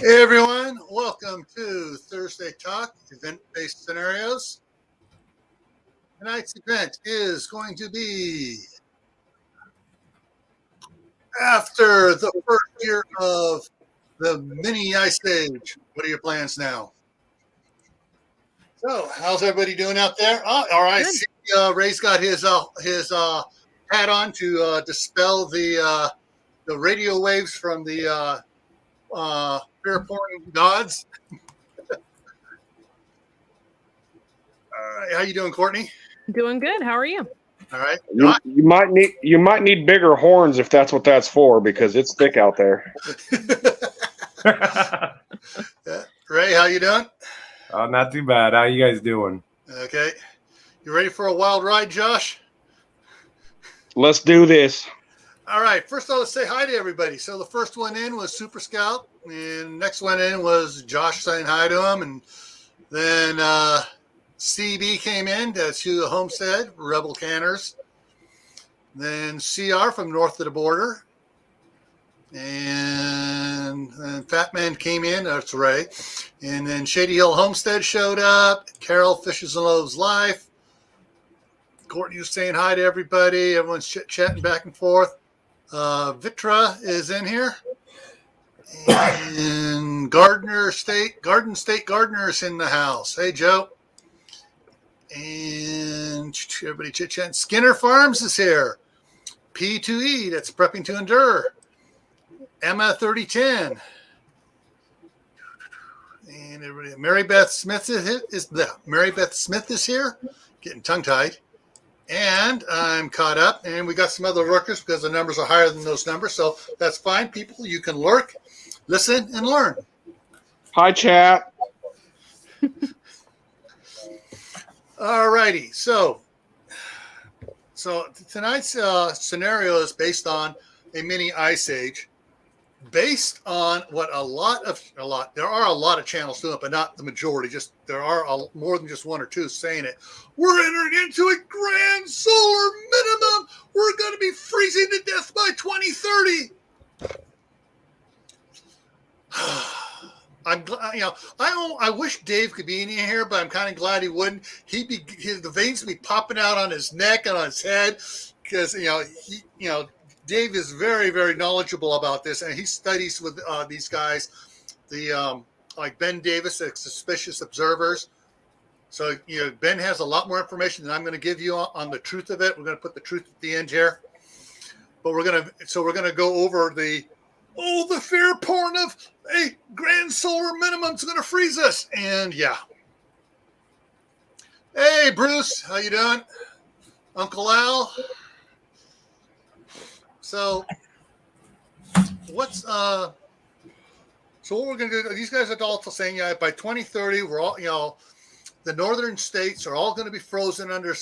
Hey everyone, welcome to Thursday Talk, event-based scenarios. Tonight's event is going to be after the first year of the mini ice age. What are your plans now? So, how's everybody doing out there? Oh, all right. See, Ray's got his hat on to dispel the radio waves from the fair-pouring gods. All right, how you doing, Courtney? Doing good. How are you? All right. You might need bigger horns if that's what that's for, because it's thick out there. Yeah. Ray, how you doing? Not too bad. How you guys doing? Okay. You ready for a wild ride, Josh? Let's do this. All right. First of all, let's say hi to everybody. So the first one in was Super Scout, and next one in was Josh saying hi to him, and then CB came in to the Homestead, Rebel Canners. Then CR from north of the border. And Fat Man came in, that's Ray. And then Shady Hill Homestead showed up. Carol Fishes and Loaves Life. Courtney was saying hi to everybody. Everyone's chit-chatting back and forth. Vitra is in here. And Garden State Gardener is in the house. Hey, Joe. And everybody chit-chatting. Skinner Farms is here. P2E, that's Prepping to Endure. Emma 3010. And everybody, Mary Beth Smith is here, getting tongue-tied. And I'm caught up, and we got some other lurkers because the numbers are higher than those numbers, so that's fine. People, you can lurk, listen, and learn. Hi, chat. All righty, so tonight's scenario is based on a mini ice age, based on what there are a lot of channels doing it, but not the majority. Just there are more than just one or two saying it. We're entering into a grand solar minimum. We're going to be freezing to death by 2030. I'm glad, I wish Dave could be in here, but I'm kind of glad he wouldn't. The veins would be popping out on his neck and on his head because Dave is very, very knowledgeable about this, and he studies with these guys, like Ben Davis, the Suspicious Observers. So Ben has a lot more information than I'm going to give you on the truth of it. We're going to put the truth at the end here, but we're going to go over the fair porn of a grand solar minimum is going to freeze us, and yeah. Hey, Bruce, how you doing? Uncle Al. So what we're going to do, these guys are also saying, by 2030, we're all, the northern states are all going to be frozen under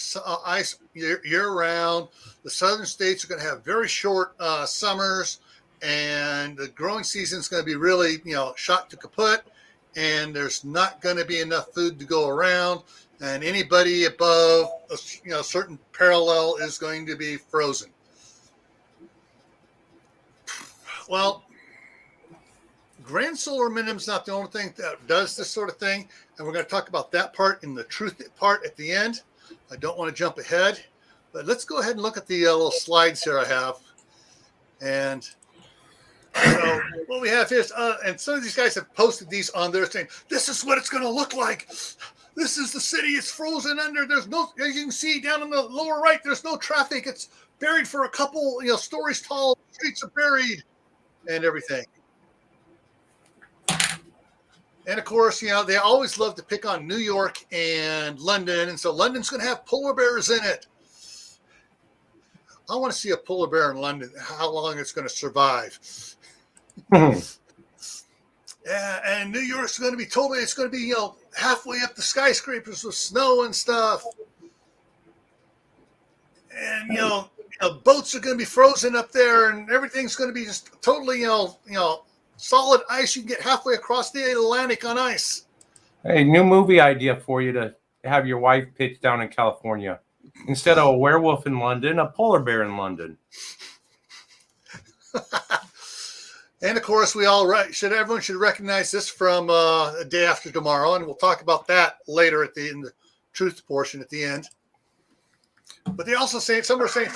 ice year round. The southern states are going to have very short summers, and the growing season is going to be really, shot to kaput, and there's not going to be enough food to go around, and anybody above a certain parallel is going to be frozen. Well, grand solar minimum is not the only thing that does this sort of thing, and we're going to talk about that part in the truth part at the end. I don't want to jump ahead, but let's go ahead and look at the little slides here I have. And so what we have here is, and some of these guys have posted these on there saying, this is what it's going to look like. This is the city. It's frozen under. There's no, as you can see down in the lower right, there's no traffic. It's buried for a couple, stories tall. Streets are buried. And everything. And of course, they always love to pick on New York and London. And so London's going to have polar bears in it. I want to see a polar bear in London, how long it's going to survive. And New York's going to be it's going to be, halfway up the skyscrapers with snow and stuff. And, boats are going to be frozen up there, and everything's going to be just totally, solid ice. You can get halfway across the Atlantic on ice. Hey, new movie idea for you to have your wife pitch down in California. Instead of a werewolf in London, a polar bear in London. And of course, everyone should recognize this from a day after tomorrow, and we'll talk about that later in the truth portion at the end. But they also some are saying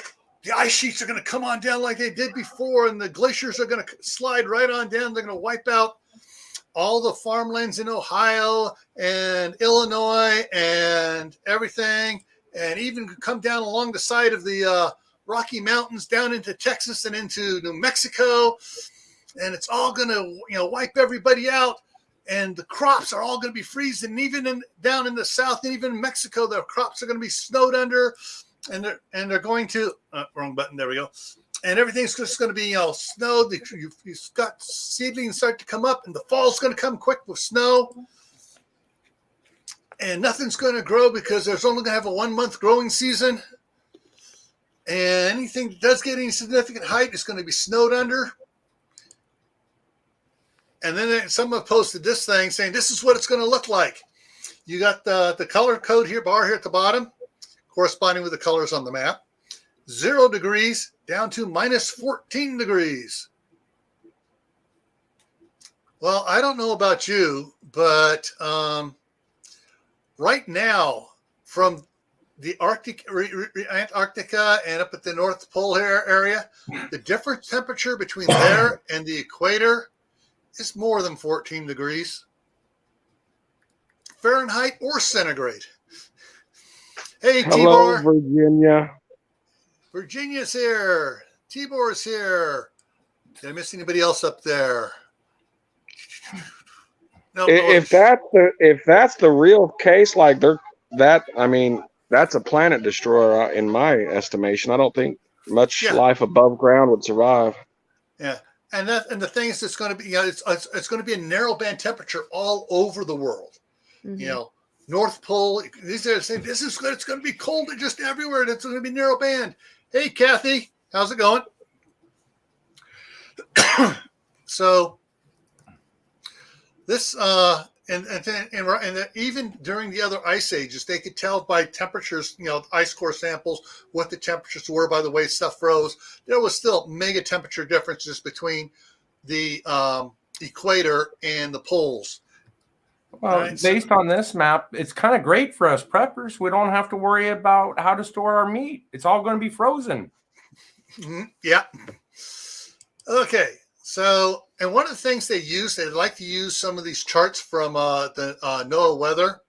the ice sheets are going to come on down like they did before, and the glaciers are going to slide right on down. They're going to wipe out all the farmlands in Ohio and Illinois and everything, and even come down along the side of the Rocky Mountains down into Texas and into New Mexico. And it's all going to, wipe everybody out. And the crops are all going to be freezing. And even down in the south and even in Mexico, the crops are going to be snowed under. And they're going to wrong button. There we go. And everything's just going to be snowed. You've got seedlings start to come up, and the fall's going to come quick with snow. And nothing's going to grow because there's only going to have a 1 month growing season. And anything that does get any significant height is going to be snowed under. And then someone posted this thing saying, this is what it's going to look like. You got the color code bar here at the bottom, corresponding with the colors on the map. 0 degrees down to minus 14 degrees. Well, I don't know about you, but right now, from the Antarctica and up at the North Pole area, the difference temperature between there and the equator is more than 14 degrees Fahrenheit or centigrade. Hey, Hello, Tibor. Virginia. Virginia's here. Tibor's here. Did I miss anybody else up there? No. If that's the real case, like that's a planet destroyer in my estimation. I don't think much life above ground would survive. Yeah. And the thing is, it's going to be, it's going to be a narrow band temperature all over the world. Mm-hmm. North Pole. These are saying this is good. It's going to be cold just everywhere, and it's going to be narrow band. Hey, Kathy, how's it going? So this and even during the other ice ages, they could tell by temperatures, ice core samples, what the temperatures were by the way stuff froze. There was still mega temperature differences between the equator and the poles. Well, right? Based on this map, it's kind of great for us preppers. We don't have to worry about how to store our meat. It's all going to be frozen. Mm-hmm. Yeah. Okay. So, and one of the things they like to use some of these charts from the NOAA weather.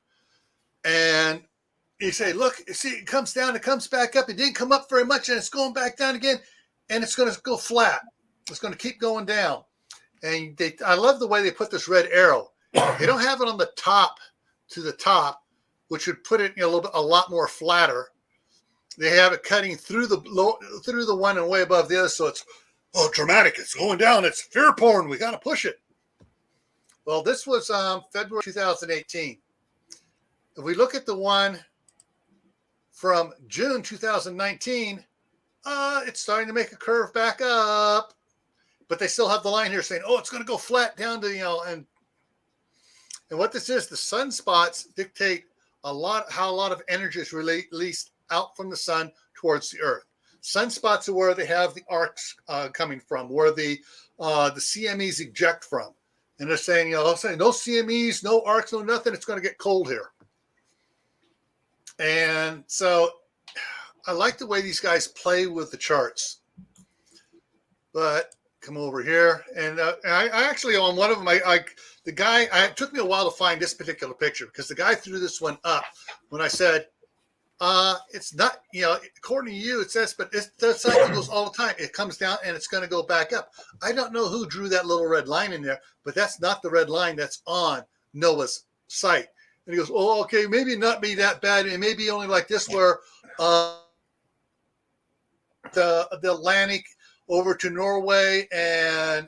And you say, look, see, it comes down, it comes back up. It didn't come up very much, and it's going back down again, and it's going to go flat. It's going to keep going down. And I love the way they put this red arrow. They don't have it on the top to the top, which would put it a lot more flatter. They have it cutting through the one and way above the other, so it's dramatic. It's going down. It's fear porn. We got to push it. Well, this was February 2018. If we look at the one from June 2019, it's starting to make a curve back up, but they still have the line here saying, it's going to go flat down to, and what this is, the sunspots dictate how a lot of energy is released out from the sun towards the earth. Sunspots are where they have the arcs coming from, where the CMEs eject from. And they're saying, no CMEs, no arcs, no nothing. It's going to get cold here. And so I like the way these guys play with the charts. But come over here. And I actually, on one of them, it took me a while to find this particular picture because the guy threw this one up when I said, it's not, according to you, it says, but the cycle goes all the time. It comes down and it's going to go back up. I don't know who drew that little red line in there, but that's not the red line that's on NOAA's site. And he goes, okay, maybe not be that bad. It may be only like this where the Atlantic over to Norway and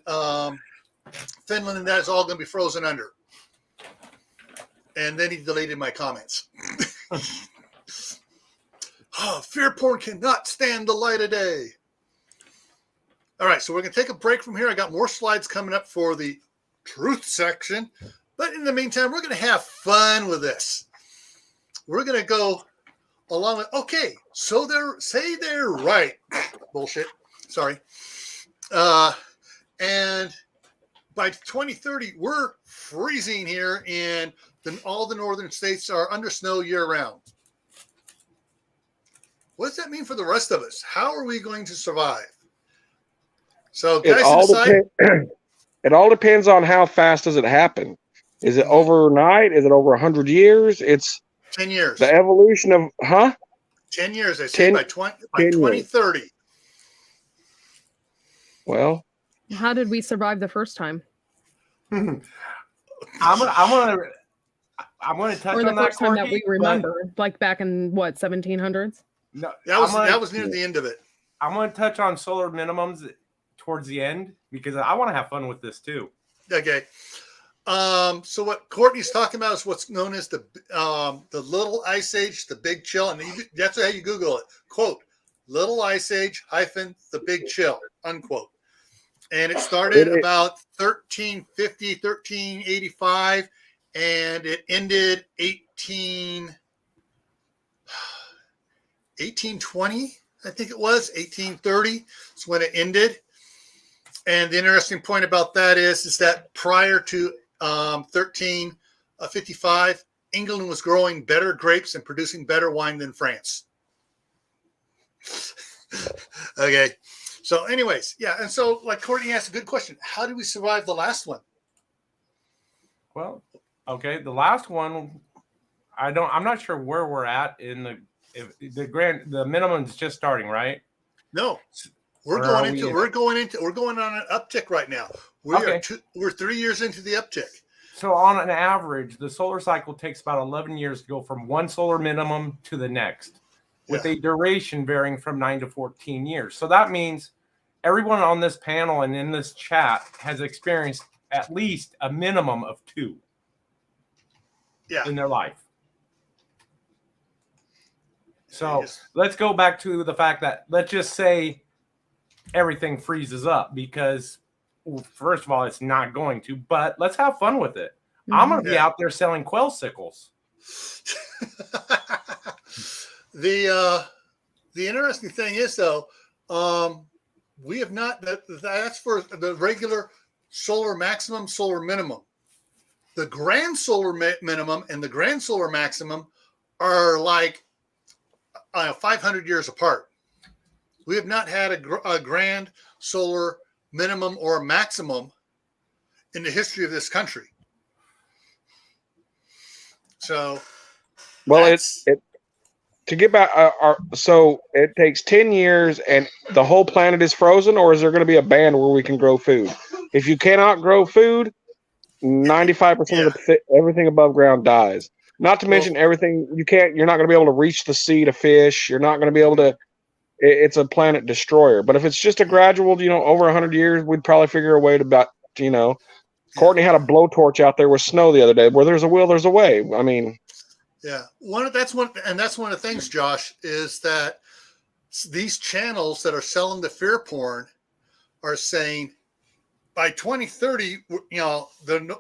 Finland, and that's all going to be frozen under. And then he deleted my comments. Fear porn cannot stand the light of day. All right, so we're going to take a break from here. I got more slides coming up for the truth section. But in the meantime, we're going to have fun with this. We're going to go along with, so they're right. Bullshit. Sorry. And by 2030, we're freezing here, and all the northern states are under snow year-round. What does that mean for the rest of us? How are we going to survive? So, guys, it all depends on how fast does it happen. Is it overnight? Is it over 100 years? It's 10 years. The evolution of 10 years. I say by 2030. Well, how did we survive the first time? I'm gonna touch or the on that, first time that we remember, but, like back in what 1700s. No, that was near the end of it. I'm going to touch on solar minimums towards the end because I want to have fun with this too. Okay. So what Courtney's talking about is what's known as the Little Ice Age, the Big Chill, and that's how you Google it. Quote: Little Ice Age hyphen the Big Chill, unquote. And it started about 1350, 1385, and it ended 1820, I think it was, 1830 is when it ended. And the interesting point about that is that prior to 1355, England was growing better grapes and producing better wine than France. Okay. So anyways, yeah. And so like Courtney asked a good question. How did we survive the last one? Well, okay. The last one, I'm not sure where we're at in the minimum is just starting, right? No. We're going on an uptick right now. We're 3 years into the uptick. So on an average, the solar cycle takes about 11 years to go from one solar minimum to the next, with a duration varying from 9 to 14 years. So that means everyone on this panel and in this chat has experienced at least a minimum of 2 in their life. So let's go back to the fact that let's just say everything freezes up because, well, first of all, it's not going to, but let's have fun with it. Mm-hmm. I'm going to be out there selling quail sickles. The interesting thing is, though, we have not, that's for the regular solar maximum, solar minimum. The grand solar minimum and the grand solar maximum are like 500 years apart. We have not had a grand solar minimum or maximum in the history of this country. So, well, to get back, so it takes 10 years and the whole planet is frozen, or is there going to be a band where we can grow food? If you cannot grow food, 95% of everything above ground dies. Not to mention everything you're not going to be able to reach the sea to fish. You're not going to be able to. It's a planet destroyer. But if it's just a gradual, over 100 years, we'd probably figure a way to, Courtney had a blowtorch out there with snow the other day. Where there's a will, there's a way. I mean, yeah, that's one of the things, Josh, is that these channels that are selling the fear porn are saying by 2030,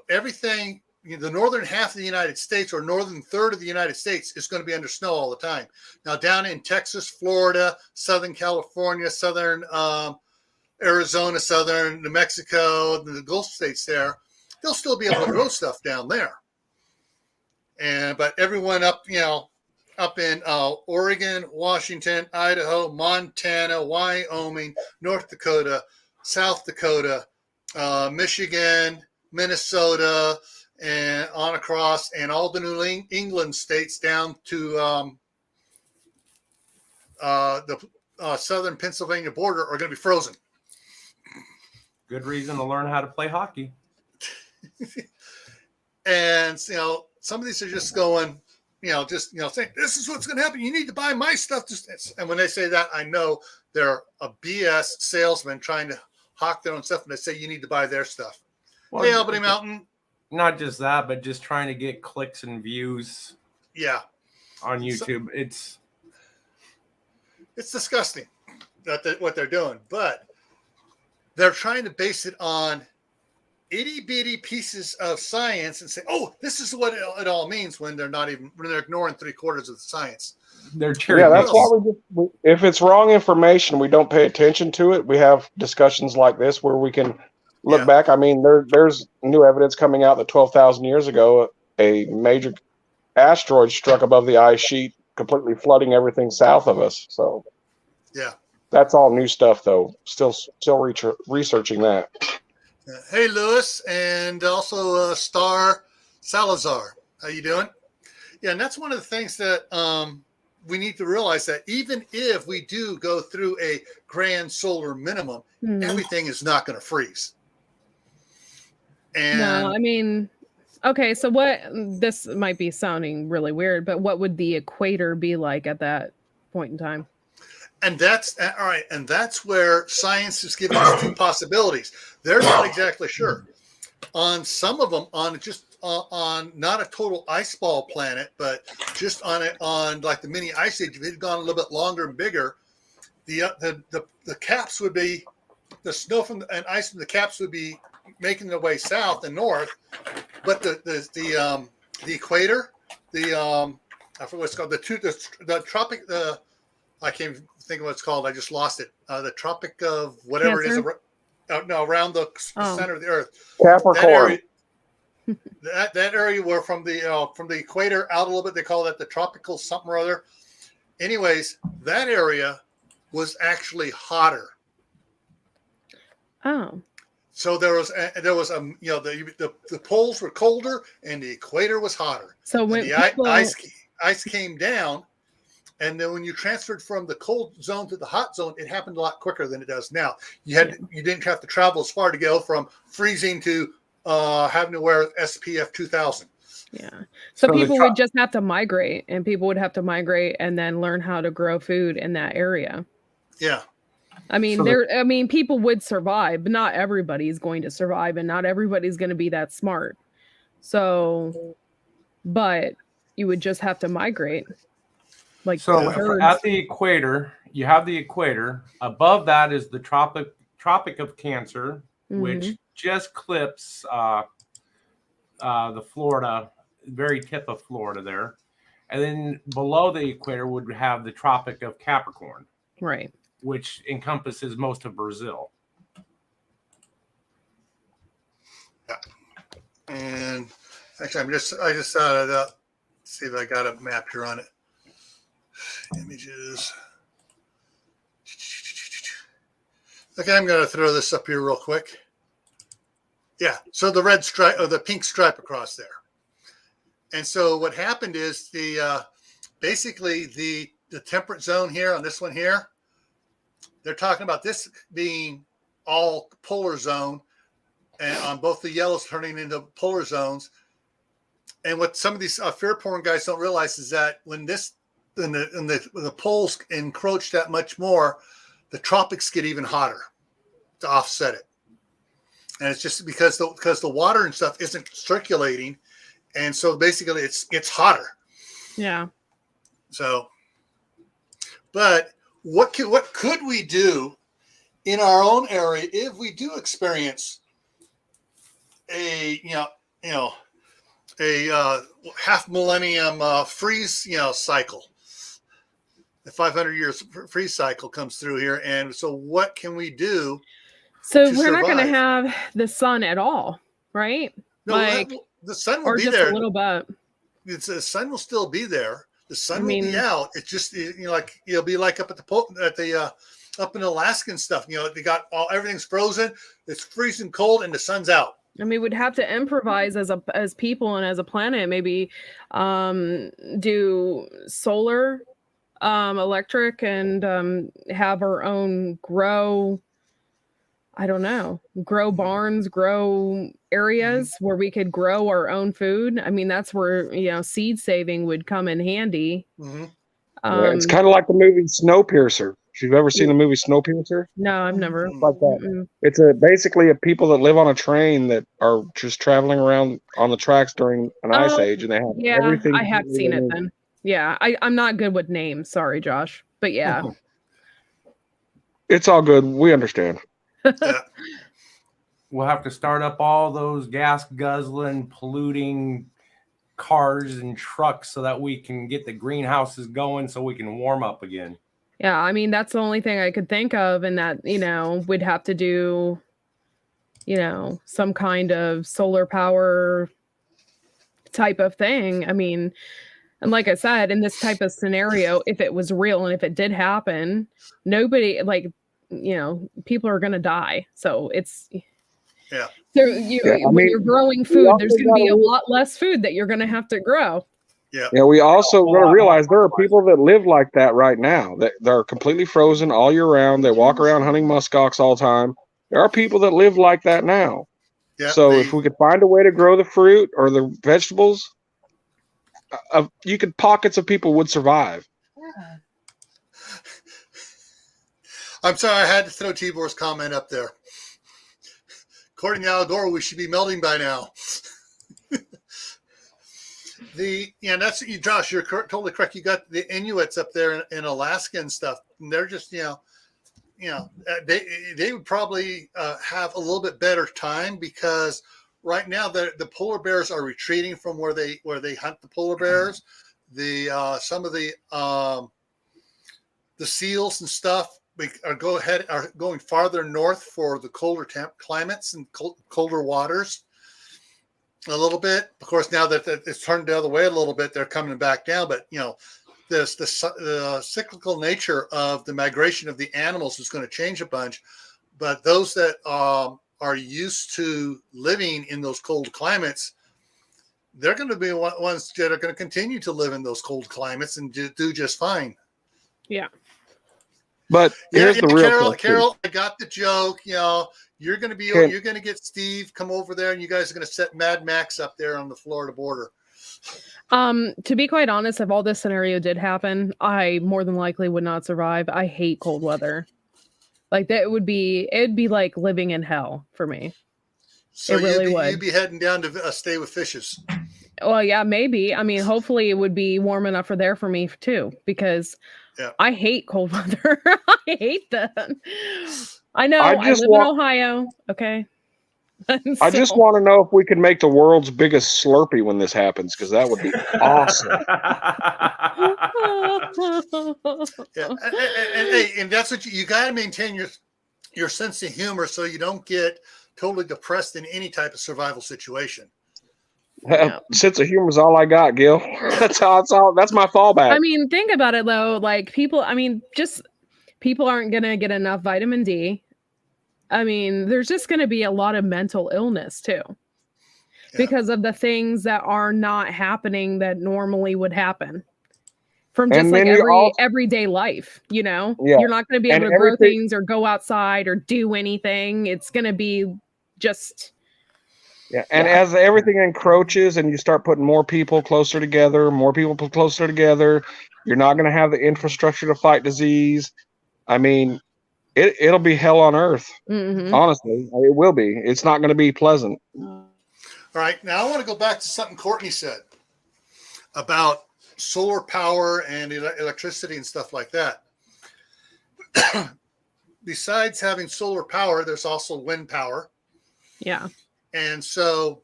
everything. The northern half of the United States or northern third of the United States is going to be under snow all the time. Now, down in Texas, Florida, Southern California, Southern Arizona, Southern New Mexico, the Gulf states there, they'll still be able to grow stuff down there. But everyone up in Oregon, Washington, Idaho, Montana, Wyoming, North Dakota, South Dakota, Michigan, Minnesota, and on across, and all the New England states down to the southern Pennsylvania border are going to be frozen. Good reason to learn how to play hockey. And some of these are just going, saying this is what's going to happen. You need to buy my stuff. And when they say that, I know they're a BS salesman trying to hawk their own stuff, and they say you need to buy their stuff. Well, hey, Albany Mountain. Not just that, but just trying to get clicks and views. Yeah, on YouTube, it's disgusting what they're doing, but they're trying to base it on itty bitty pieces of science and say, "Oh, this is what it all means." When they're ignoring 3/4 of the science. They're cherry. Yeah, that's why if it's wrong information, we don't pay attention to it. We have discussions like this where we can look back, I mean, there's new evidence coming out that 12,000 years ago, a major asteroid struck above the ice sheet, completely flooding everything south of us. So, Yeah. that's all new stuff, though. Still researching that. Hey, Lewis, and also Star Salazar. How you doing? Yeah, and that's one of the things that we need to realize, that even if we do go through a grand solar minimum, everything is not going to freeze. And no, I mean, okay, so this might be sounding really weird, but what would the equator be like at that point in time? And that's all right. And that's where science is giving us two possibilities. They're not exactly sure. On some of them, on not a total ice ball planet, but just on like the mini ice age, if it had gone a little bit longer and bigger, the caps would be, the snow and ice from the caps would be making their way south and north, but the equator, I forget what it's called, the tropic, I can't even think of what it's called. I just lost it. The Tropic of whatever Cancer? it is. No, around the center of the Earth. Capricorn. That area where from the equator out a little bit, they call that the tropical something or other. Anyways, that area was actually hotter. Oh. So there was the poles were colder and the equator was hotter. So when the ice came down. And then when you transferred from the cold zone to the hot zone, it happened a lot quicker than it does now. You didn't have to travel as far to go from freezing to having to wear SPF 2000. Yeah. So people would just have to migrate, and people would have to migrate and then learn how to grow food in that area. Yeah. I mean, people would survive, but not everybody's going to survive, and not everybody's going to be that smart. So, but you would just have to migrate. At the equator, you have the equator. Above that is the Tropic of Cancer, which just clips the Florida, very tip of Florida there. And then below the equator would have the Tropic of Capricorn, right, which encompasses most of Brazil. Yeah. And actually, I just thought of that. See if I got a map here on it. Images. Okay, I'm going to throw this up here real quick. Yeah, so the red stripe or the pink stripe across there. And so what happened is basically the temperate zone here on this one here, they're talking about this being all polar zone, and on both the yellows turning into polar zones. And what some of these fear porn guys don't realize is that when the poles encroach that much more, the tropics get even hotter to offset it. And it's just because the water and stuff isn't circulating, and so basically it's hotter. Yeah. So, but what could we do in our own area if we do experience a half millennium freeze cycle? The 500 years freeze cycle comes through here, and so what can we do? So we're not going to have the sun at all, right? No, the sun will be just there. A little bit. The sun will still be there. The sun will be out. It's just like it'll be like up at the up in Alaska and stuff. They got everything's frozen. It's freezing cold, and the sun's out. I mean, we'd have to improvise as people and as a planet. Maybe do solar, electric, and have our own grow barns, grow areas where we could grow our own food. I mean, that's where, seed saving would come in handy. Mm-hmm. It's kind of like the movie Snowpiercer. If you've ever seen the movie Snowpiercer. No, I've never. It's like that. It's basically people that live on a train that are just traveling around on the tracks during an ice age, and they have everything. I have seen it then. Yeah, I'm not good with names. Sorry, Josh. But yeah. It's all good. We understand. Yeah. We'll have to start up all those gas guzzling, polluting cars and trucks so that we can get the greenhouses going so we can warm up again. Yeah, I mean, that's the only thing I could think of, and that, we'd have to do some kind of solar power type of thing. I mean, and like I said, in this type of scenario, if it was real and if it did happen, nobody people are going to die. So it's, Yeah. so when you're growing food, there's going to be a lot less food that you're going to have to grow. Yeah. Yeah, we also got to realize there are people that live like that right now. That they're completely frozen all year round. They walk around hunting muskox all the time. There are people that live like that now. Yeah. So if we could find a way to grow the fruit or the vegetables, pockets of people would survive. I'm sorry, I had to throw Tibor's comment up there. According to Al Gore, we should be melting by now. That's Josh. You're totally correct. You got the Inuits up there in Alaska and stuff, and they're just they would probably have a little bit better time because right now the polar bears are retreating from where they hunt the polar bears. Some of the seals and stuff are going farther north for the colder climates and colder waters. A little bit, of course. Now that it's turned the other way a little bit, they're coming back down. But the cyclical nature of the migration of the animals is going to change a bunch. But those that are used to living in those cold climates, they're going to be ones that are going to continue to live in those cold climates and do just fine. Yeah. But here's the real Carol, I got the joke. You're going to you're going to get Steve come over there, and you guys are going to set Mad Max up there on the Florida border. To be quite honest, if all this scenario did happen, I more than likely would not survive. I hate cold weather. Like it'd be like living in hell for me. So it really would. You'd be heading down to stay with fishes. Well, yeah, maybe. I mean, hopefully it would be warm enough for me too, because I hate cold weather. I hate that. I know. I live in Ohio. Okay. I just want to know if we can make the world's biggest Slurpee when this happens, because that would be awesome. And that's what you got to maintain your sense of humor so you don't get totally depressed in any type of survival situation. Sense of humor is all I got, Gil. That's all. That's my fallback. I mean, think about it though. Like people aren't gonna get enough vitamin D. I mean, there's just gonna be a lot of mental illness too, because of the things that are not happening that normally would happen from just like everyday life. You're not gonna be able to grow things or go outside or do anything. It's gonna be just. Yeah, and as everything encroaches and you start putting more people closer together, you're not going to have the infrastructure to fight disease. I mean, it'll be hell on earth. Mm-hmm. Honestly, it will be. It's not going to be pleasant. All right, now I want to go back to something Courtney said about solar power and electricity and stuff like that. Besides having solar power, there's also wind power. Yeah. And so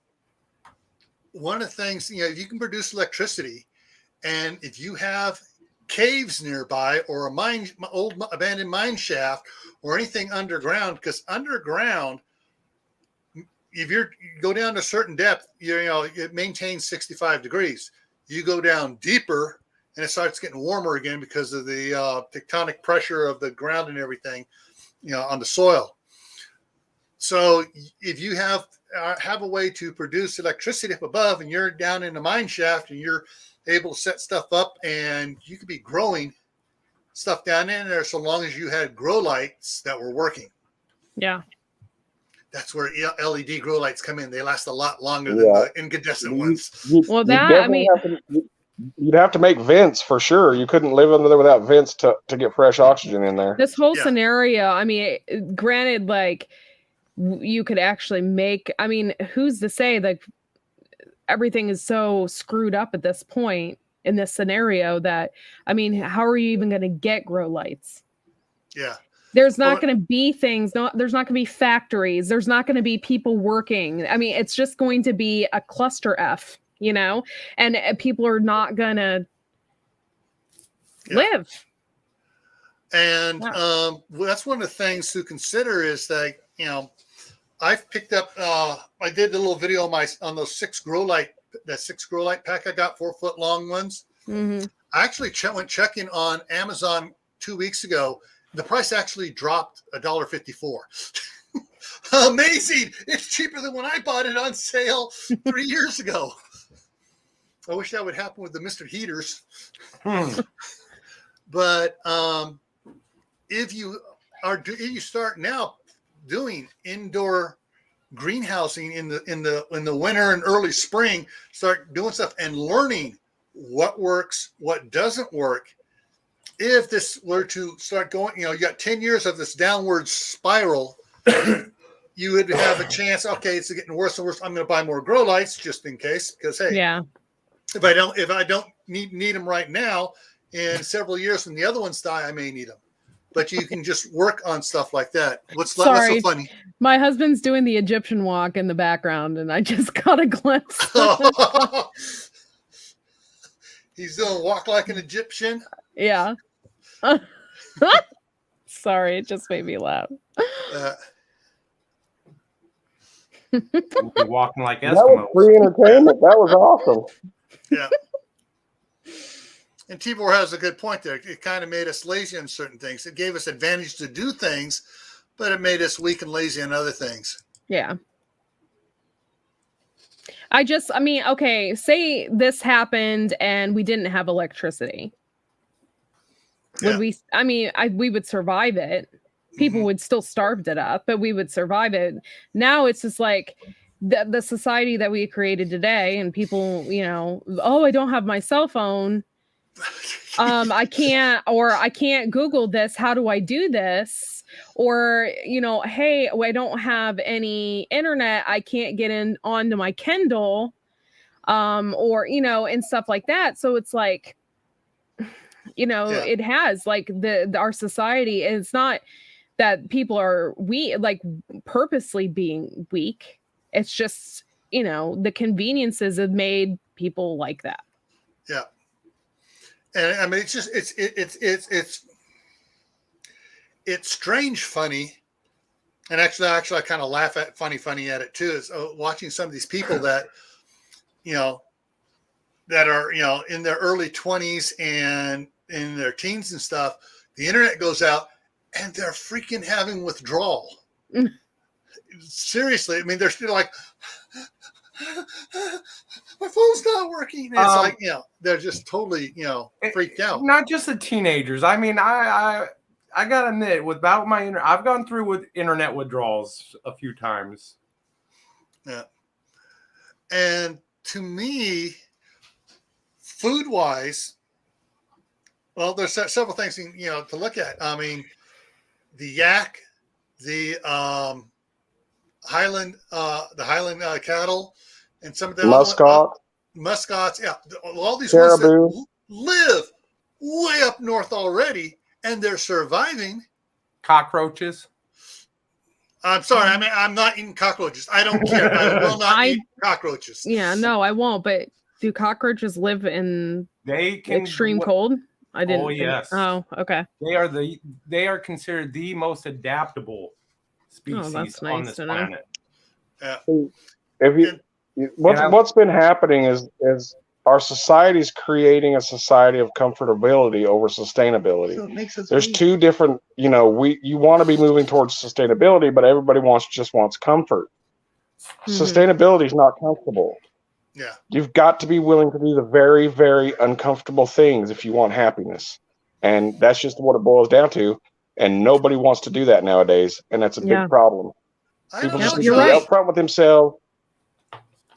one of the things, if you can produce electricity and if you have caves nearby or old abandoned mine shaft or anything underground, because underground, if you go down to a certain depth, it maintains 65 degrees. You go down deeper and it starts getting warmer again because of the tectonic pressure of the ground and everything, on the soil. So if you have a way to produce electricity up above and you're down in the mine shaft and you're able to set stuff up and you could be growing stuff down in there so long as you had grow lights that were working. Yeah. That's where LED grow lights come in. They last a lot longer than the incandescent ones. You'd have to make vents for sure. You couldn't live under there without vents to get fresh oxygen in there. This whole scenario, I mean, granted, like, you could actually who's to say that everything is so screwed up at this point in this scenario that, how are you even going to get grow lights? Yeah. There's not going to be things. There's not going to be factories. There's not going to be people working. It's just going to be a cluster F, and people are not going to live. And that's one of the things to consider is that, I've picked up. I did a little video on those 6 grow light pack I got, 4 foot long ones. Mm-hmm. I actually went checking on Amazon 2 weeks ago. The price actually dropped $1.54. Amazing! It's cheaper than when I bought it on sale 3 years ago. I wish that would happen with the Mr. Heaters. But if you start now doing indoor greenhousing in the winter and early spring, start doing stuff and learning what works, what doesn't work. If this were to start going, you got 10 years of this downward spiral, you would have a chance. Okay, it's getting worse and worse. I'm going to buy more grow lights just in case, because hey, Yeah. if I don't need them right now, in several years when the other ones die, I may need them. But you can just work on stuff like that. What's so funny? My husband's doing the Egyptian walk in the background, and I just got a glimpse. He's doing walk like an Egyptian. Yeah. Sorry, it just made me laugh. Walking like Eskimos. That was free entertainment. That was awesome. Yeah. And Tibor has a good point there. It kind of made us lazy on certain things. It gave us advantage to do things, but it made us weak and lazy on other things. Yeah. Okay, say this happened and we didn't have electricity. Would we, we would survive it. People would still starve to death, but we would survive it. Now it's just like the society that we created today, and people, I don't have my cell phone. I can't Google this. How do I do this? Or, hey, I don't have any internet. I can't get onto my Kindle, and stuff like that. So it's like, it has like our society. And it's not that people are purposely being weak. It's just, the conveniences have made people like that. Yeah. And I mean, it's just, it's strange, funny. And actually, I kind of laugh at funny at it too, is watching some of these people that, that are, in their early 20s and in their teens and stuff. The internet goes out and they're freaking having withdrawal. Seriously. I mean, they're still like, my phone's not working. And it's like, they're just totally, freaked out. Not just the teenagers. I mean, I gotta admit, without my internet, I've gone through with internet withdrawals a few times. Yeah. And to me, food-wise, well, there's several things, to look at. I mean, the yak, the Highland cattle, and some of the muscats, yeah, all these caribou. ones that live way up north already, and they're surviving. Cockroaches. I'm sorry, I'm not eating cockroaches. I don't care. I will not eat cockroaches. Yeah, no, I won't. But do cockroaches live in extreme cold? I didn't. Oh, yes. Oh, okay. They are considered the most adaptable species on this planet. Yeah. What's been happening is our society is creating a society of comfortability over sustainability. So it makes us There's two different, you want to be moving towards sustainability, but everybody just wants comfort. Sustainability is not comfortable. Yeah. You've got to be willing to do the very, very uncomfortable things if you want happiness. And that's just what it boils down to. And nobody wants to do that nowadays. And that's a big problem. People just need to be upfront with themselves.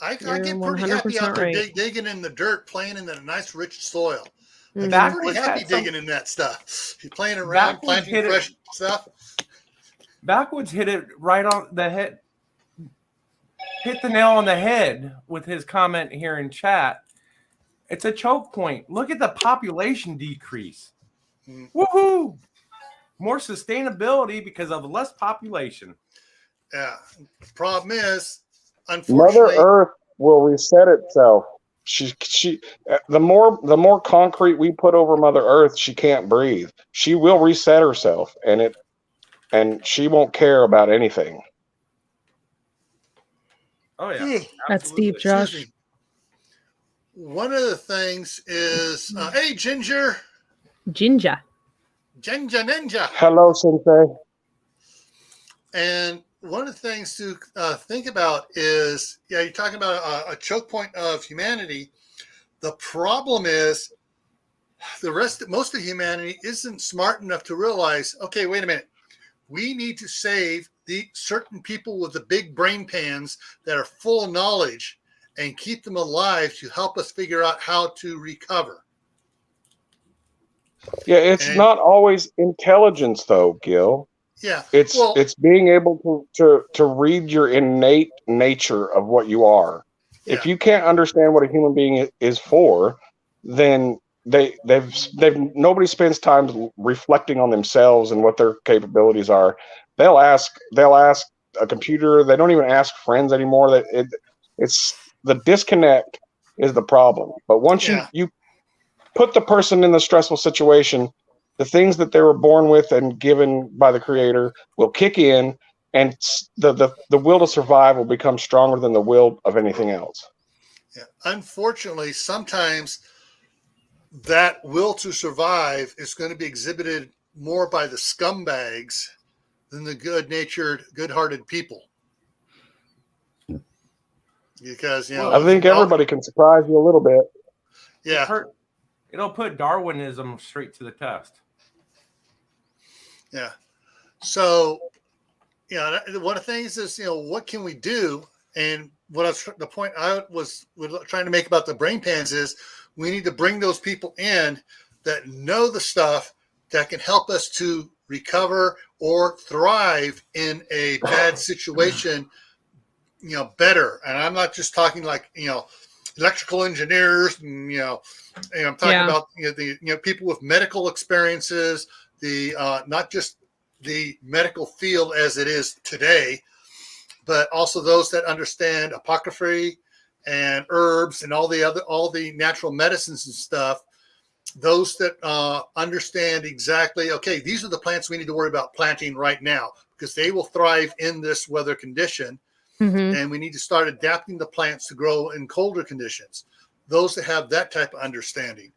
I get pretty happy out there digging in the dirt, playing in the nice, rich soil. I'm pretty happy digging in that stuff. You're playing around, planting fresh stuff. Backwoods hit it right on the head. Hit the nail on the head with his comment here in chat. It's a choke point. Look at the population decrease. Woohoo! More sustainability because of less population. Yeah. The problem is, unfortunately, Mother Earth will reset itself. The more concrete we put over Mother Earth, she can't breathe. She will reset herself, and she won't care about anything. Oh yeah, That's deep, absolutely. Josh. Excuse me. One of the things is, hey, Ginger, Ginger. Ninja. Hello, Sensei. And one of the things to think about is, you're talking about a choke point of humanity. The problem is most of humanity isn't smart enough to realize, okay, wait a minute. We need to save the certain people with the big brain pans that are full of knowledge and keep them alive to help us figure out how to recover. Yeah, it's And not always intelligence, though, Gil. yeah, It's being able to read your innate nature of what you are. yeah, If you can't understand what a human being is for, then they've nobody spends time reflecting on themselves and what their capabilities are. They'll ask a computer. They don't even ask friends anymore. It's the disconnect is the problem. But once yeah. you put the person in the stressful situation, the things that they were born with and given by the creator will kick in, and the will to survive will become stronger than the will of anything else. Yeah. Unfortunately, sometimes that will to survive is going to be exhibited more by the scumbags than the good-natured, good-hearted people. Because, I think everybody can surprise you a little bit. Yeah. It'll put Darwinism straight to the test. Yeah. So, one of the things is, what can we do? And the point I was trying to make about the brain pans is we need to bring those people in that know the stuff that can help us to recover or thrive in a bad situation, better. And I'm not just talking like, electrical engineers and, I'm talking about, the people with medical experiences, the not just the medical field as it is today, but also those that understand apocryphy and herbs and all the natural medicines and stuff. Those that understand exactly, okay, these are the plants we need to worry about planting right now because they will thrive in this weather condition. Mm-hmm. And we need to start adapting the plants to grow in colder conditions. Those that have that type of understanding.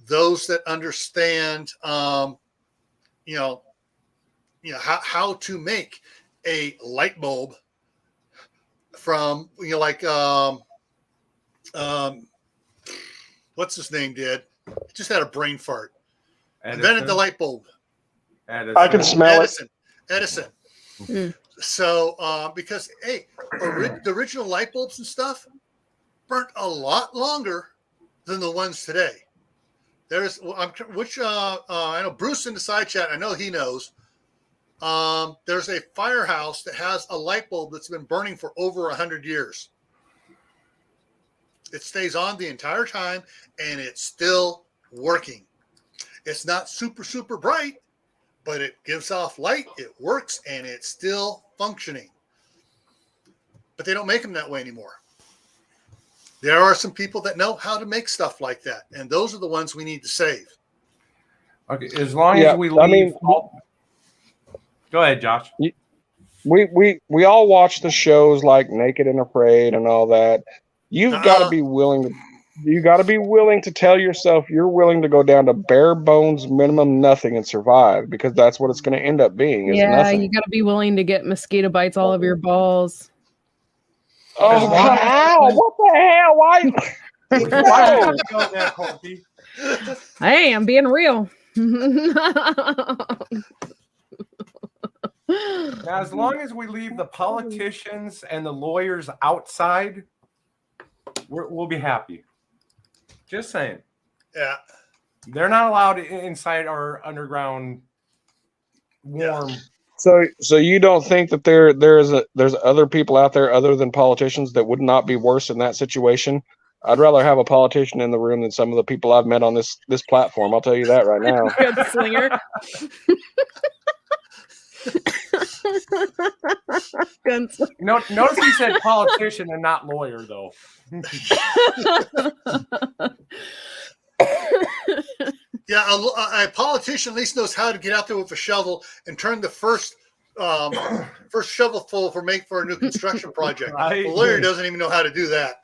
Those that understand, how to make a light bulb from, what's his name did? He just had a brain fart. Invented the light bulb. I can smell Edison. Mm. So, because, hey, the original light bulbs and stuff burnt a lot longer than the ones today. I know Bruce in the side chat, I know he knows. There's a firehouse that has a light bulb that's been burning for over 100 years. It stays on the entire time and it's still working. It's not super, super bright, but it gives off light, it works, and it's still functioning. But they don't make them that way anymore. There are some people that know how to make stuff like that, and those are the ones we need to save. Okay, as long as we leave. Go ahead, Josh. We all watch the shows like Naked and Afraid and all that. You've got to be willing. You got to be willing to tell yourself you're willing to go down to bare bones, minimum nothing, and survive, because that's what it's going to end up being. Is nothing. You got to be willing to get mosquito bites all over your balls. Oh, how? What the hell? Why? Hey, I'm being real. Now, as long as we leave the politicians and the lawyers outside, we'll be happy. Just saying. Yeah. They're not allowed inside our underground warm. So you don't think that there's other people out there other than politicians that would not be worse in that situation? I'd rather have a politician in the room than some of the people I've met on this platform. I'll tell you that right now. Good slinger. Notice he said politician and not lawyer, though. Yeah, a politician at least knows how to get out there with a shovel and turn the first first shovelful for a new construction project. Right. The lawyer doesn't even know how to do that.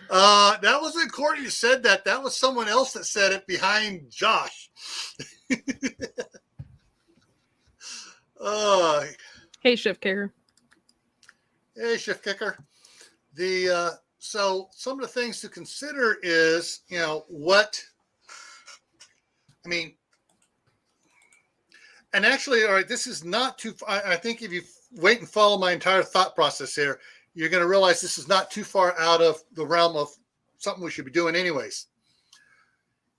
That wasn't Courtney who said that. That was someone else that said it behind Josh. Hey, shift kicker. Hey, shift kicker. So some of the things to consider is, and actually, all right, this is not too. I think if you wait and follow my entire thought process here, you're going to realize this is not too far out of the realm of something we should be doing anyways.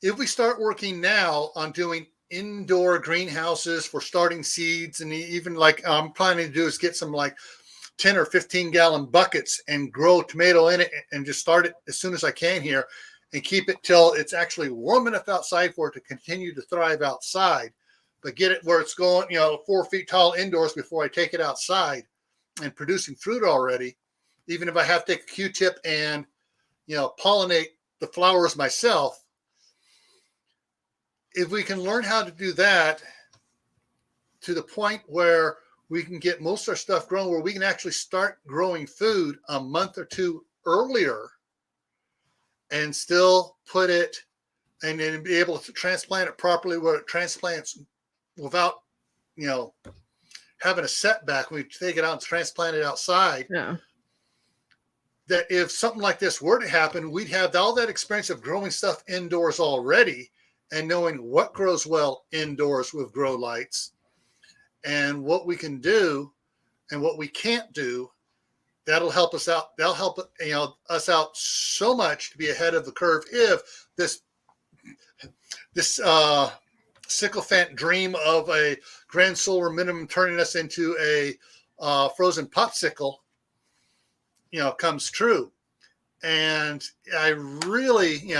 If we start working now on doing indoor greenhouses for starting seeds, and even like I'm planning to do is get some like 10 or 15 gallon buckets and grow tomato in it and just start it as soon as I can here and keep it till it's actually warm enough outside for it to continue to thrive outside, but get it where it's going, 4 feet tall indoors before I take it outside and producing fruit already. Even if I have to take a Q-tip and, pollinate the flowers myself, if we can learn how to do that to the point where we can get most of our stuff grown, where we can actually start growing food a month or two earlier and still put it and then be able to transplant it properly where it transplants without, having a setback when we take it out and transplant it outside. Yeah. That if something like this were to happen, we'd have all that experience of growing stuff indoors already and knowing what grows well indoors with grow lights and what we can do and what we can't do. That'll help us out. That'll help us out so much to be ahead of the curve if this sycophant dream of a grand solar minimum turning us into a frozen popsicle comes true. And I really,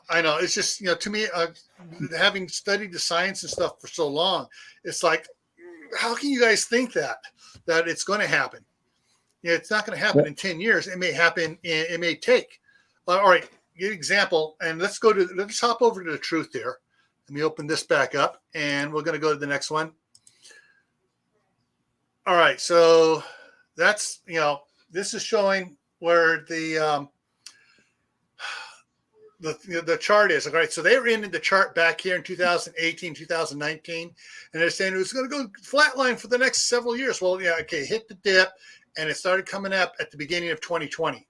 I know it's just, to me, having studied the science and stuff for so long, it's like, how can you guys think that it's going to happen? It's not going to happen in 10 years. It may happen. It may take. All right. Give an example. And let's hop over to the truth here. Let me open this back up and we're going to go to the next one. All right. So that's, this is showing where the chart is. All right. So they were in the chart back here in 2018, 2019, and they're saying it was going to go flatline for the next several years. Well, yeah. Okay. Hit the dip and it started coming up at the beginning of 2020.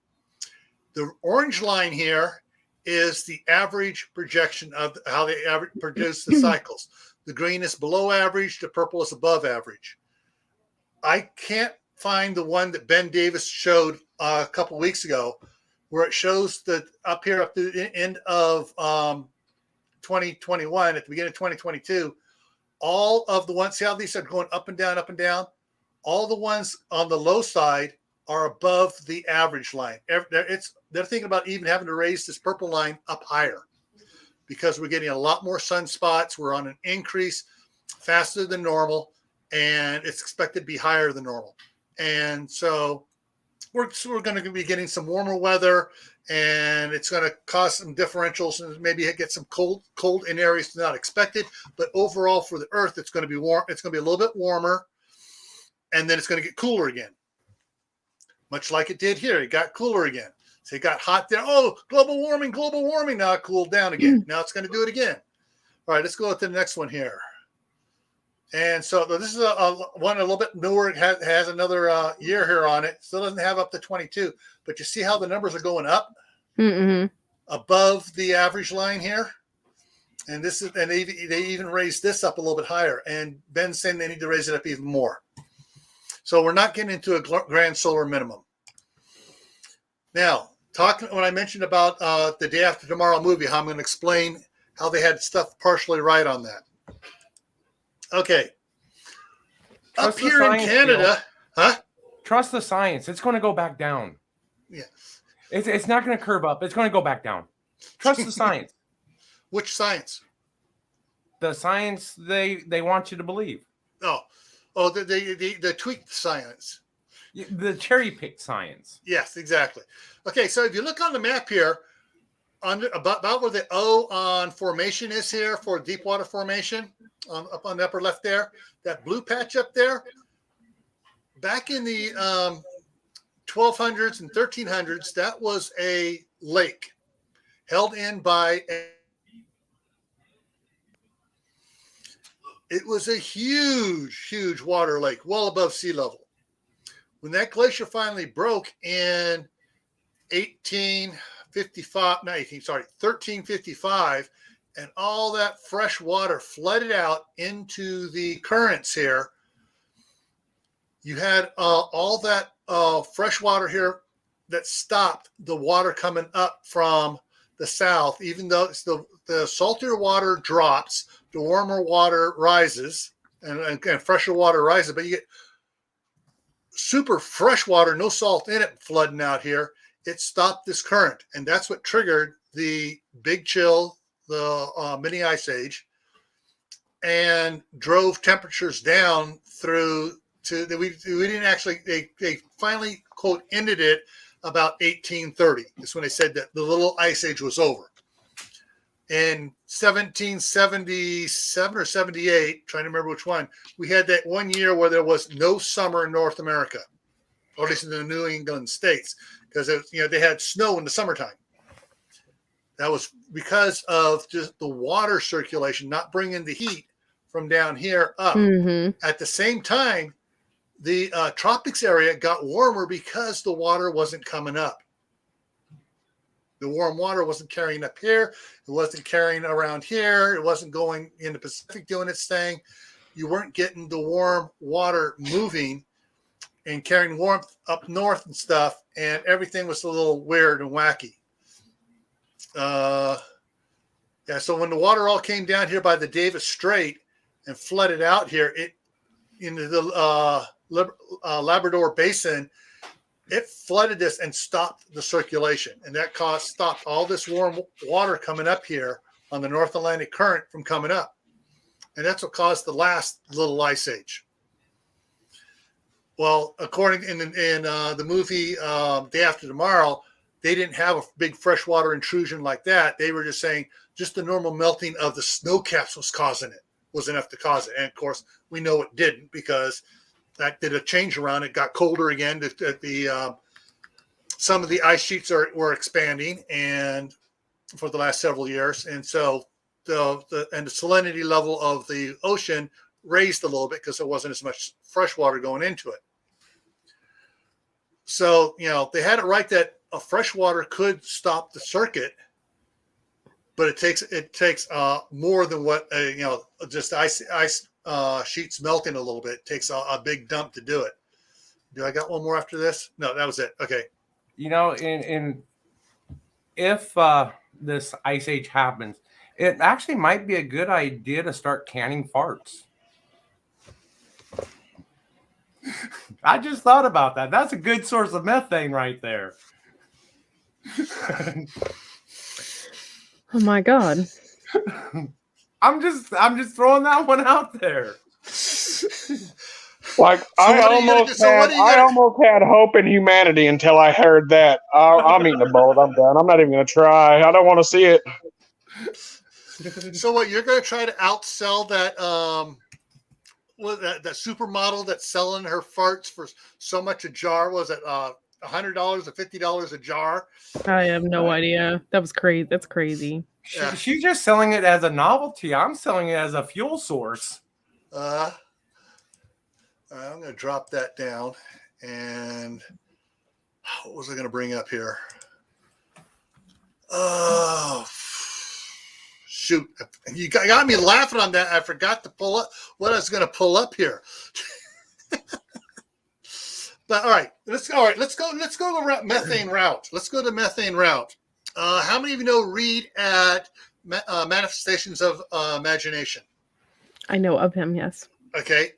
The orange line here is the average projection of how they produce the cycles. The green is below average. The purple is above average. I can't find the one that Ben Davis showed a couple weeks ago where it shows that up here up to the end of 2021, at the beginning of 2022, all of the ones, see how these are going up and down, all the ones on the low side are above the average line. They're thinking about even having to raise this purple line up higher because we're getting a lot more sunspots. We're on an increase faster than normal, and it's expected to be higher than normal. And so we're going to be getting some warmer weather, and it's going to cause some differentials and maybe get some cold in areas not expected. But overall, for the Earth, it's going to be warm. It's going to be a little bit warmer, and then it's going to get cooler again. Much like it did here. It got cooler again. So it got hot there. Oh, global warming. Now it cooled down again. Now it's going to do it again. All right, let's go to the next one here. And so this is one a little bit newer. It has another year here on it. Still doesn't have up to 22. But you see how the numbers are going up above the average line here? And they even raised this up a little bit higher. And Ben's saying they need to raise it up even more. So we're not getting into a grand solar minimum. Now, when I mentioned about the Day After Tomorrow movie, how I'm going to explain how they had stuff partially right on that. Okay. Up here in Canada, Trust the science. It's going to go back down. Yeah. It's not going to curve up. It's going to go back down. Trust the science. Which science? The science they want you to believe. Oh, the tweaked science. The cherry picked science. Yes, exactly. Okay, so if you look on the map here, about where the O on formation is here for Deepwater Formation, up on the upper left there, that blue patch up there, back in the 1200s and 1300s, that was a lake held in by it was a huge water lake, well above sea level. When that glacier finally broke in 1355, and all that fresh water flooded out into the currents here, you had all that fresh water here that stopped the water coming up from the south. Even though the saltier water drops, the warmer water rises, and fresher water rises, but you get super fresh water, no salt in it, flooding out here. It stopped this current, and that's what triggered the big chill, the mini ice age, and drove temperatures down through to we didn't actually, they finally, quote, ended it about 1830. That's when they said that the little ice age was over. In 1777 or 78, trying to remember which one, we had that one year where there was no summer in North America, or at least in the New England states, because they had snow in the summertime. That was because of just the water circulation, not bringing the heat from down here up. Mm-hmm. At the same time, the tropics area got warmer because the water wasn't coming up. The warm water wasn't carrying up here. It wasn't carrying around here. It wasn't going in the Pacific doing its thing. You weren't getting the warm water moving and carrying warmth up north and stuff, and everything was a little weird and wacky. So when the water all came down here by the Davis Strait and flooded out here, it into the Labrador Basin, it flooded this and stopped the circulation, and that stopped all this warm water coming up here on the North Atlantic Current from coming up, and that's what caused the last little ice age. Well, according in the movie Day After Tomorrow, they didn't have a big freshwater intrusion like that. They were just saying just the normal melting of the snow caps was causing it, was enough to cause it, and of course we know it didn't, because that did a change around. It got colder again. Some of the ice sheets were expanding, and for the last several years, and so the salinity level of the ocean raised a little bit because there wasn't as much fresh water going into it. So they had it right that a fresh water could stop the circuit, but it takes more than what just ice sheets melting a little bit. It takes a big dump to do it. Do I got one more after this? No, that was it. Okay. If this ice age happens, it actually might be a good idea to start canning farts. I just thought about that. That's a good source of methane right there. Oh my God. I'm just throwing that one out there. Like I almost had hope in humanity until I heard that. I'm eating a bullet. I'm done. I'm not even going to try. I don't want to see it. So what, you're going to try to outsell that that supermodel that's selling her farts for so much a jar? Was it $100 or $50 a jar? I have no idea. That was crazy. That's crazy. Yeah. She's just selling it as a novelty. I'm selling it as a fuel source. I'm going to drop that down. And what was I going to bring up here? Oh, shoot. You got me laughing on that. I forgot to pull up what I was going to pull up here. But let's go the methane route. Let's go to methane route. How many of you read at Manifestations of Imagination? I know of him, yes. Okay,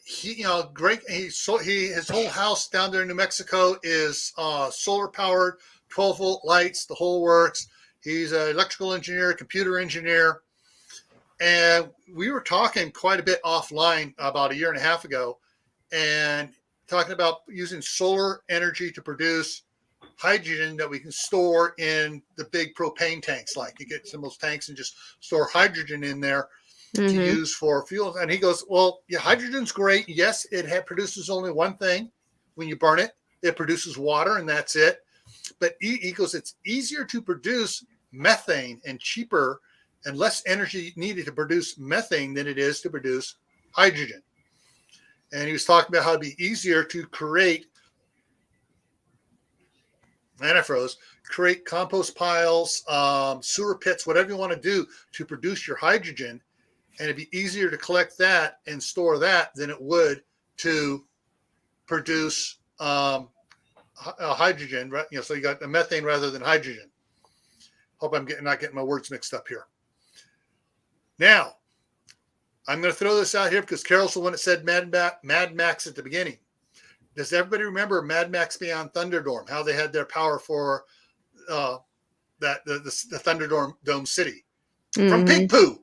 great. His whole house down there in New Mexico is solar powered, 12-volt lights, the whole works. He's an electrical engineer, computer engineer, and we were talking quite a bit offline about a year and a half ago, and talking about using solar energy to produce hydrogen that we can store in the big propane tanks. Like you get some of those tanks and just store hydrogen in there to use for fuel. And he goes, well, yeah, hydrogen's great. Yes, it produces only one thing when you burn it. It produces water, and that's it. But he goes, it's easier to produce methane and cheaper and less energy needed to produce methane than it is to produce hydrogen. And he was talking about how it'd be easier to create compost piles, sewer pits, whatever you want to do to produce your hydrogen. And it'd be easier to collect that and store that than it would to produce hydrogen, right? So you got the methane rather than hydrogen. Hope I'm not getting my words mixed up here. Now, I'm going to throw this out here because Carol's the one that said Mad Max at the beginning. Does everybody remember Mad Max Beyond Thunderdome? How they had their power for the Thunderdome City from pig poo,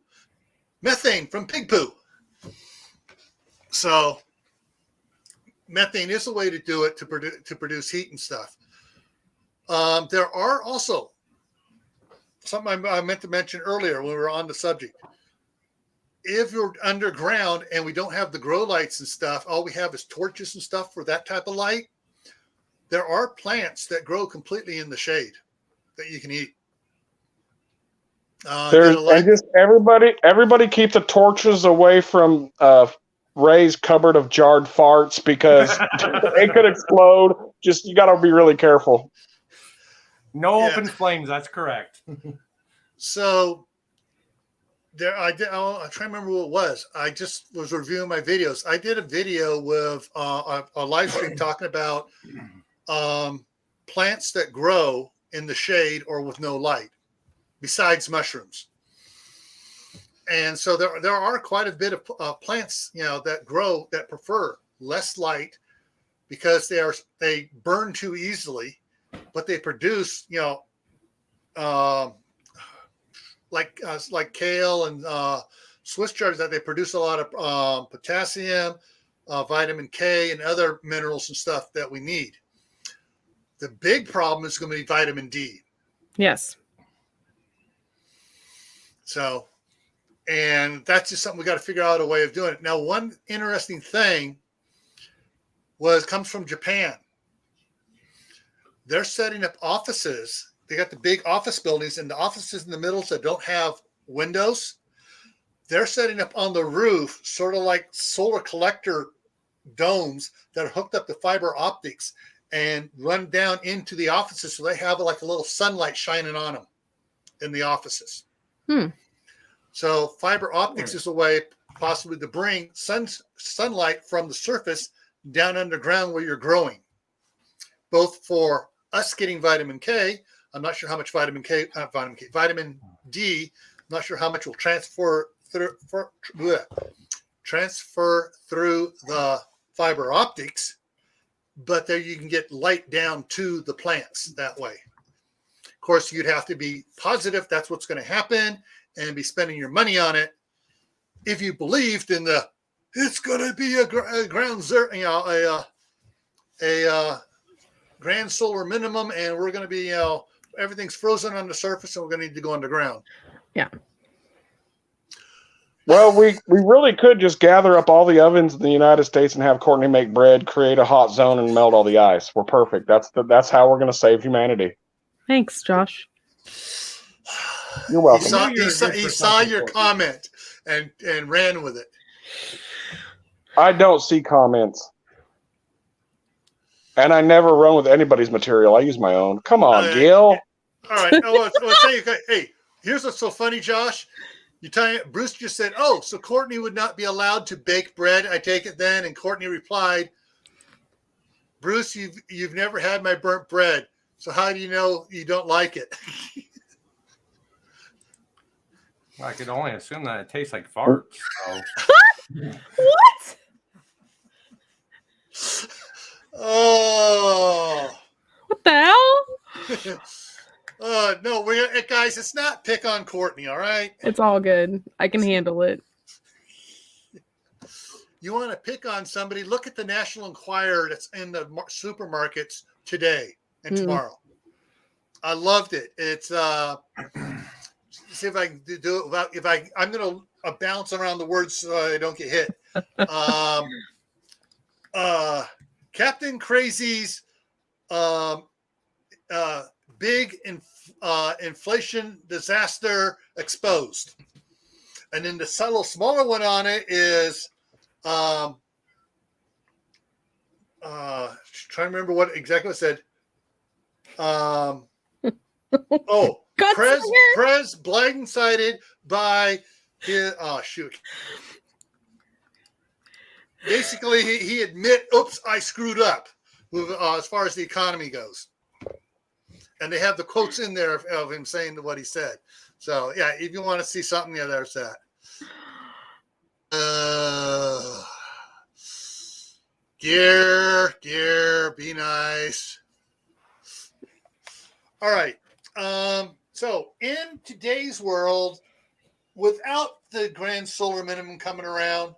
methane from pig poo. So methane is a way to do it to produce heat and stuff. There are also something I meant to mention earlier when we were on the subject. If you're underground and we don't have the grow lights and stuff, all we have is torches and stuff for that type of light. There are plants that grow completely in the shade that you can eat. And just everybody keep the torches away from Ray's cupboard of jarred farts because it could explode. Just you got to be really careful. No open flames. That's correct. So I'm trying to remember what it was. I just was reviewing my videos. I did a video with a live stream talking about plants that grow in the shade or with no light, besides mushrooms. And so there are quite a bit of plants, that grow that prefer less light because they burn too easily, but they produce, like kale and Swiss chard, that they produce a lot of potassium, vitamin K, and other minerals and stuff that we need. The big problem is going to be vitamin D. Yes. So, and that's just something we got to figure out a way of doing it. Now, one interesting thing comes from Japan. They're setting up offices. They got the big office buildings, and the offices in the middle that don't have windows, they're setting up on the roof, sort of like solar collector domes that are hooked up to fiber optics and run down into the offices. So they have like a little sunlight shining on them in the offices. So fiber optics is a way possibly to bring sunlight from the surface down underground where you're growing, both for us getting vitamin K. I'm not sure how much vitamin D. I'm not sure how much will transfer through the fiber optics, but there you can get light down to the plants that way. Of course, you'd have to be positive that's what's going to happen and be spending your money on it if you believed in it's going to be a ground zero, a grand solar minimum, and we're going to be, everything's frozen on the surface, and we're going to need to go underground. Yeah. Well, we really could just gather up all the ovens in the United States and have Courtney make bread, create a hot zone, and melt all the ice. We're perfect. That's how we're going to save humanity. Thanks, Josh. You're welcome. He saw your comment and ran with it. I don't see comments. And I never run with anybody's material. I use my own. Come on, Gil. All right. I'll tell you, hey, here's what's so funny, Josh. Bruce just said, so Courtney would not be allowed to bake bread, I take it then? And Courtney replied, Bruce, you've never had my burnt bread, so how do you know you don't like it? I could only assume that it tastes like farts. So. What? Oh. What the hell? No, guys, it's not pick on Courtney, all right? It's all good. I can handle it. You want to pick on somebody, look at the National Enquirer that's in the supermarkets today and tomorrow. I loved it. It's see if I can do it without. I'm gonna bounce around the words so I don't get hit. Captain Crazy's big inflation disaster exposed, and then the subtle smaller one on it is trying to remember what exactly it said. Prez blindsided by his shoot. Basically, he admit, oops, I screwed up with, as far as the economy goes. And they have the quotes in there of him saying what he said. So, yeah, if you want to see something, yeah, there's that. Gear, be nice. All right. So, in today's world, without the grand solar minimum coming around,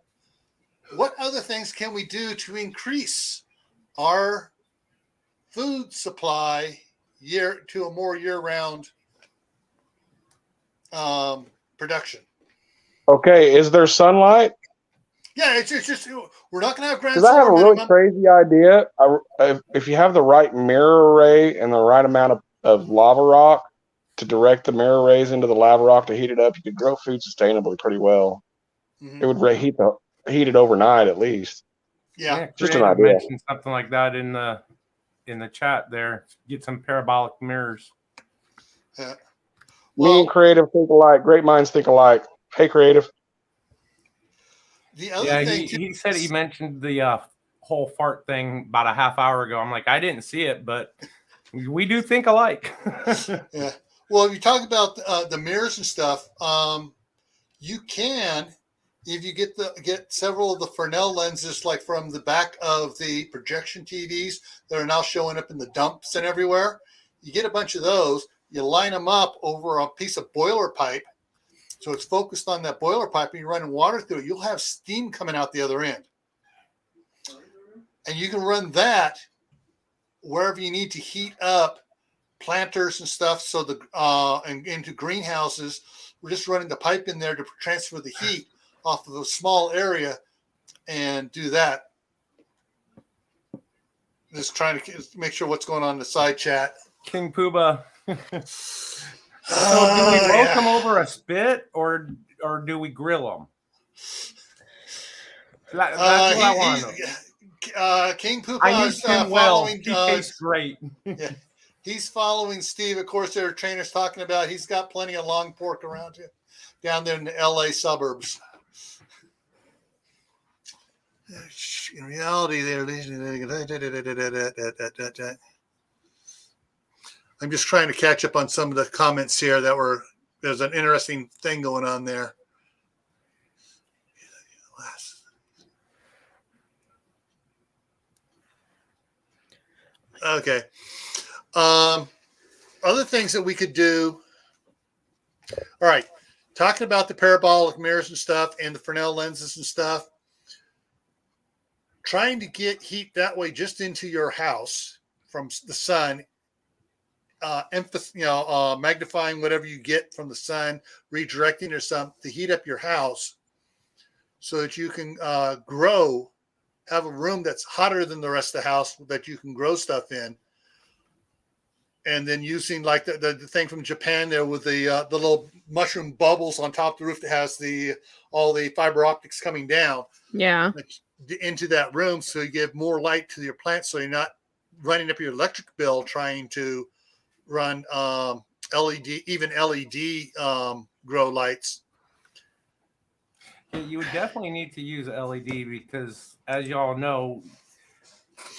what other things can we do to increase our food supply to a more year-round production? Okay, is there sunlight? Yeah, it's just we're not going to have grand Because I have a solar really minimum. crazy idea. If you have the right mirror array and the right amount of lava rock to direct the mirror rays into the lava rock to heat it up, you could grow food sustainably pretty well. Mm-hmm. It would heat it overnight at least. Yeah, just an Creative idea. mentioned something like that in the chat there. Get some parabolic mirrors. Yeah. Me and Creative think alike. Great minds think alike. Hey, Creative. The other thing he said he mentioned the whole fart thing about a half hour ago. I'm like, I didn't see it, but we do think alike. Yeah. Well, if you talk about the mirrors and stuff, you can, if you get several of the Fresnel lenses, like from the back of the projection TVs that are now showing up in the dumps and everywhere, you get a bunch of those. You line them up over a piece of boiler pipe, so it's focused on that boiler pipe, and you're running water through it. You'll have steam coming out the other end, and you can run that wherever you need to heat up planters and stuff. So and into greenhouses, we're just running the pipe in there to transfer the heat off of a small area and do that. Just trying to make sure what's going on in the side chat. King Pooba. So do we roast them over a spit or do we grill them? That's what I want to know. King Poopa I is knew Tim following. He tastes great. Yeah, he's following Steve. Of course, there are trainers talking about he's got plenty of long pork around here, down there in the LA suburbs. In reality, I'm just trying to catch up on some of the comments here there's an interesting thing going on there. Okay. Other things that we could do. All right. Talking about the parabolic mirrors and stuff and the Fresnel lenses and stuff. Trying to get heat that way just into your house from the sun. Magnifying whatever you get from the sun, redirecting or something to heat up your house so that you can have a room that's hotter than the rest of the house that you can grow stuff in. And then using like the thing from Japan there with the little mushroom bubbles on top of the roof that has all the fiber optics coming down. Yeah. Into that room, so you give more light to your plants, so you're not running up your electric bill trying to run LED grow lights. You would definitely need to use LED because, as y'all know,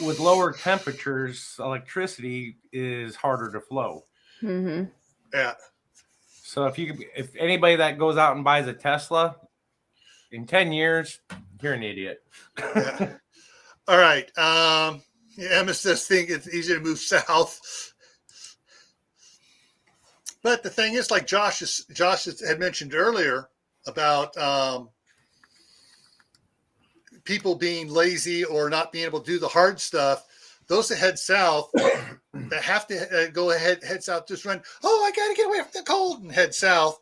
with lower temperatures, electricity is harder to flow. Mm-hmm. Yeah. So if anybody that goes out and buys a Tesla in 10 years, you're an idiot. Yeah. All right. Emma says think it's easy to move south. But the thing is, like Josh had mentioned earlier about people being lazy or not being able to do the hard stuff. those that head south, that have to head south, just run. Oh, I got to get away from the cold and head south.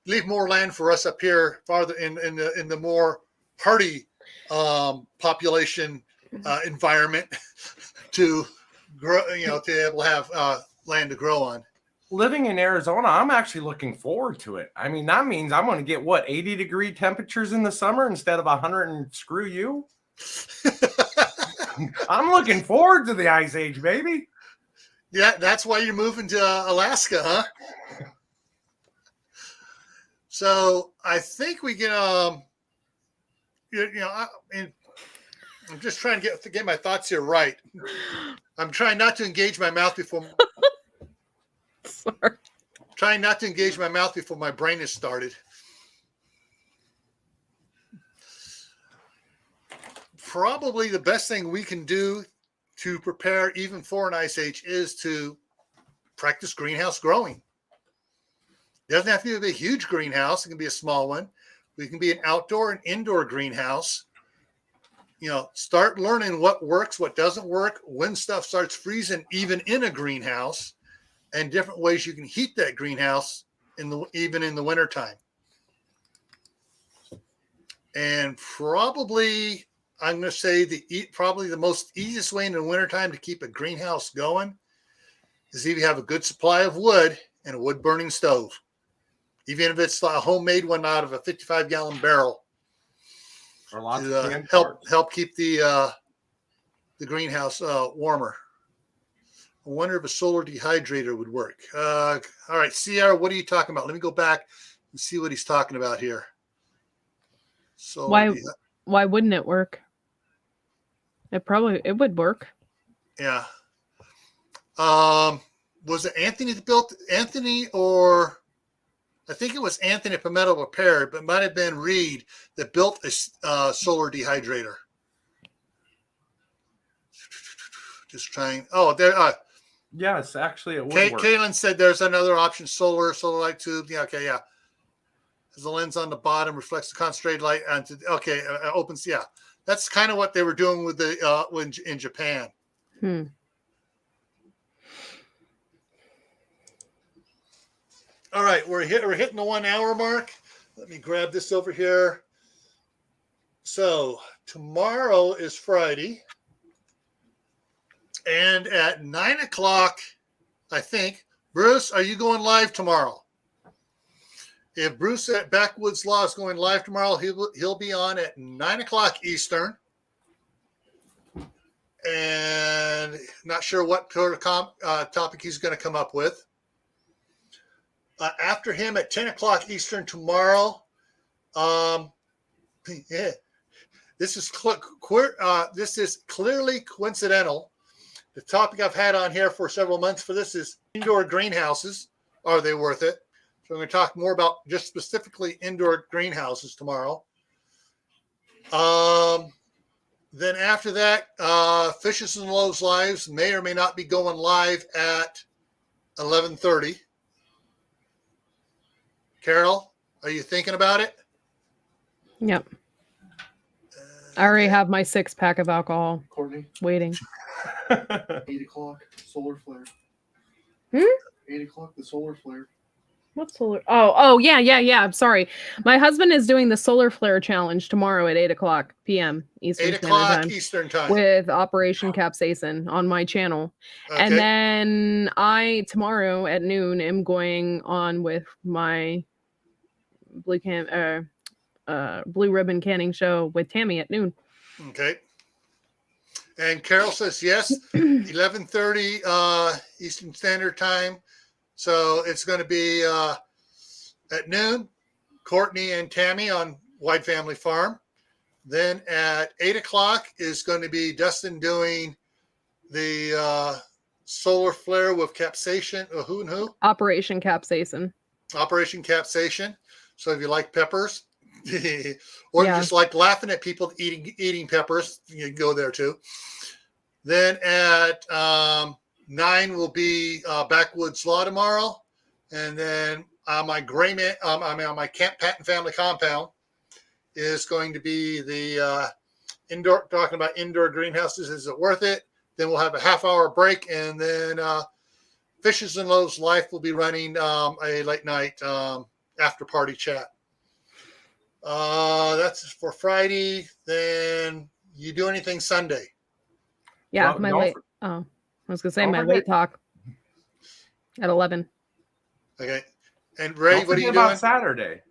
Leave more land for us up here, farther in the more hardy population environment to grow. To be able to have land to grow on. Living in Arizona, I'm actually looking forward to it. I mean, that means I'm going to get 80-degree temperatures in the summer instead of 100 and screw you. I'm looking forward to the ice age, baby. Yeah, that's why you're moving to Alaska, huh? So I think we can, I'm just trying to get my thoughts here right. I'm trying not to engage my mouth before. Sorry. Trying not to engage my mouth before my brain is started. Probably the best thing we can do to prepare even for an ice age is to practice greenhouse growing. It doesn't have to be a huge greenhouse. It can be a small one. We can be an outdoor and indoor greenhouse. Start learning what works, what doesn't work, when stuff starts freezing, even in a greenhouse, and different ways you can heat that greenhouse even in the wintertime. And probably, I'm going to say probably the most easiest way in the wintertime to keep a greenhouse going is if you have a good supply of wood and a wood burning stove. Even if it's a homemade one out of a 55-gallon barrel, or lots to of help keep the greenhouse warmer. I wonder if a solar dehydrator would work. All right, Sierra, what are you talking about? Let me go back and see what he's talking about here. So why wouldn't it work? It would work. Yeah. Was it Anthony that built Anthony, or I think it was Anthony Pimentel repaired, but it might have been Reed that built a solar dehydrator. Just trying. Oh, there. Yes, actually, it would work. Kaylin said there's another option: solar light tube. Yeah. Okay. Yeah. As the lens on the bottom reflects the concentrated light onto. Okay. Opens. Yeah. That's kind of what they were doing with the in Japan. All right, we're hitting the 1 hour mark. Let me grab this over here. So tomorrow is Friday, and at 9 o'clock, I think. Bruce, are you going live tomorrow? If Bruce at Backwoods Law is going live tomorrow, he'll be on at 9 o'clock Eastern. And not sure what topic he's going to come up with. After him at 10 o'clock Eastern tomorrow. Yeah, this is clearly coincidental. The topic I've had on here for several months for this is indoor greenhouses. Are they worth it? So I'm going to talk more about just specifically indoor greenhouses tomorrow. Then after that, Fishes and Loaves Lives may or may not be going live at 11:30. Carol, are you thinking about it? Yep. I already have my 6-pack of alcohol. Courtney, waiting. 8 o'clock, solar flare. 8 o'clock, the solar flare. What solar? Oh, yeah. I'm sorry. My husband is doing the solar flare challenge tomorrow at 8 o'clock p.m. Eastern 8 o'clock Eastern time with Operation Capsaicin on my channel. Okay. And then I tomorrow at noon am going on with my blue ribbon canning show with Tammy at noon. Okay. And Carol says yes, 11:30 Eastern Standard Time. So it's going to be at noon, Courtney and Tammy on White Family Farm. Then at 8 o'clock is going to be Dustin doing the solar flare with capsaicin. Who and who? Operation Capsaicin. Operation Capsaicin. So if you like peppers, or you just like laughing at people eating peppers, you can go there too. Then at 9 will be Backwoods Law tomorrow, and then my my Camp Patton Family Compound is going to be the indoor, talking about indoor greenhouses. Is it worth it? Then we'll have a half-hour break, and then Fishes and Loaves Life will be running a late night after-party chat. That's for Friday. Then you do anything Sunday? Yeah, Well, my don't late. for- Oh, I was gonna say don't my forget- late talk at 11. Okay. And Ray, Don't what are you forget about doing? Saturday.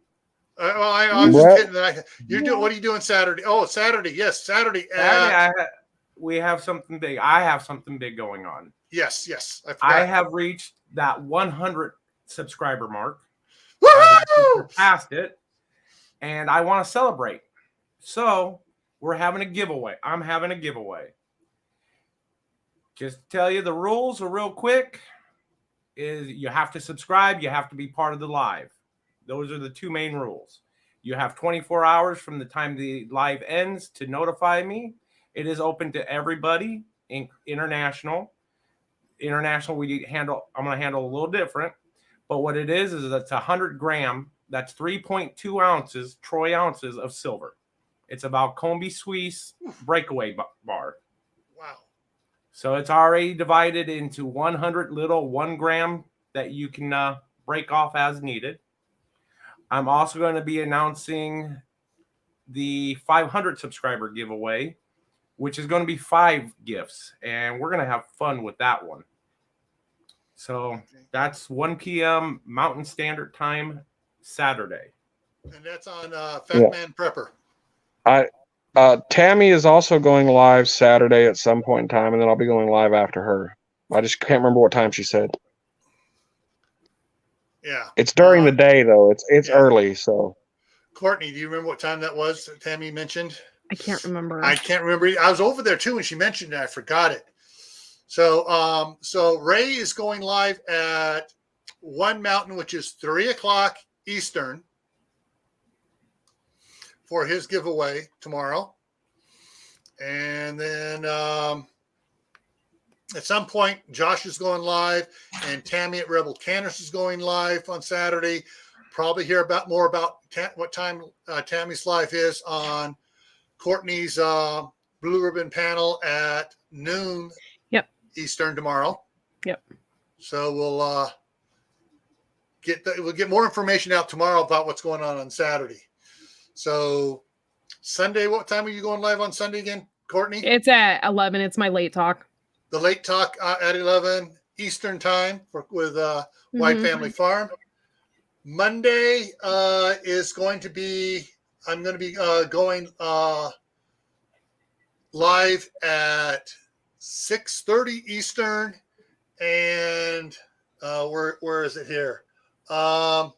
I was What? just kidding. You're doing. What are you doing Saturday? Oh, Saturday. Yes, Saturday. Saturday, we have something big. I have something big going on. Yes. I forgot. I have reached that 100 subscriber mark. Woo! I've actually surpassed it, and I want to celebrate. So we're having a giveaway. I'm having a giveaway. Just to tell you the rules are real quick. Is you have to subscribe. You have to be part of the live. Those are the two main rules. You have 24 hours from the time the live ends to notify me. It is open to everybody, international. International, I'm going to handle a little different. But what it is it's 100 gram. That's 3.2 ounces, troy ounces of silver. It's about Combi Suisse breakaway bar. Wow. So it's already divided into 100 little 1 gram that you can break off as needed. I'm also going to be announcing the 500 subscriber giveaway, which is going to be 5 gifts, and we're going to have fun with that one. So that's 1 p.m. Mountain Standard Time, Saturday. And that's on Fat Man Prepper. Tammy is also going live Saturday at some point in time, and then I'll be going live after her. I just can't remember what time she said. Yeah. It's during the day though. It's early, so. Courtney, do you remember what time that was that Tammy mentioned? I can't remember. I can't remember. I was over there too when she mentioned it. I forgot it. So Ray is going live at 1 Mountain, which is 3:00 Eastern, for his giveaway tomorrow. And then at some point, Josh is going live, and Tammy at Rebel Canvas is going live on Saturday. Probably hear more about what time Tammy's live is on Courtney's Blue Ribbon panel at noon Eastern tomorrow. Yep. So we'll get more information out tomorrow about what's going on Saturday. So Sunday, what time are you going live on Sunday again, Courtney? It's at 11. It's my late talk. The late talk at 11 Eastern time with White Family Farm. Monday is going to be, I'm going to be going live at 6:30 Eastern, and where is it here? I'm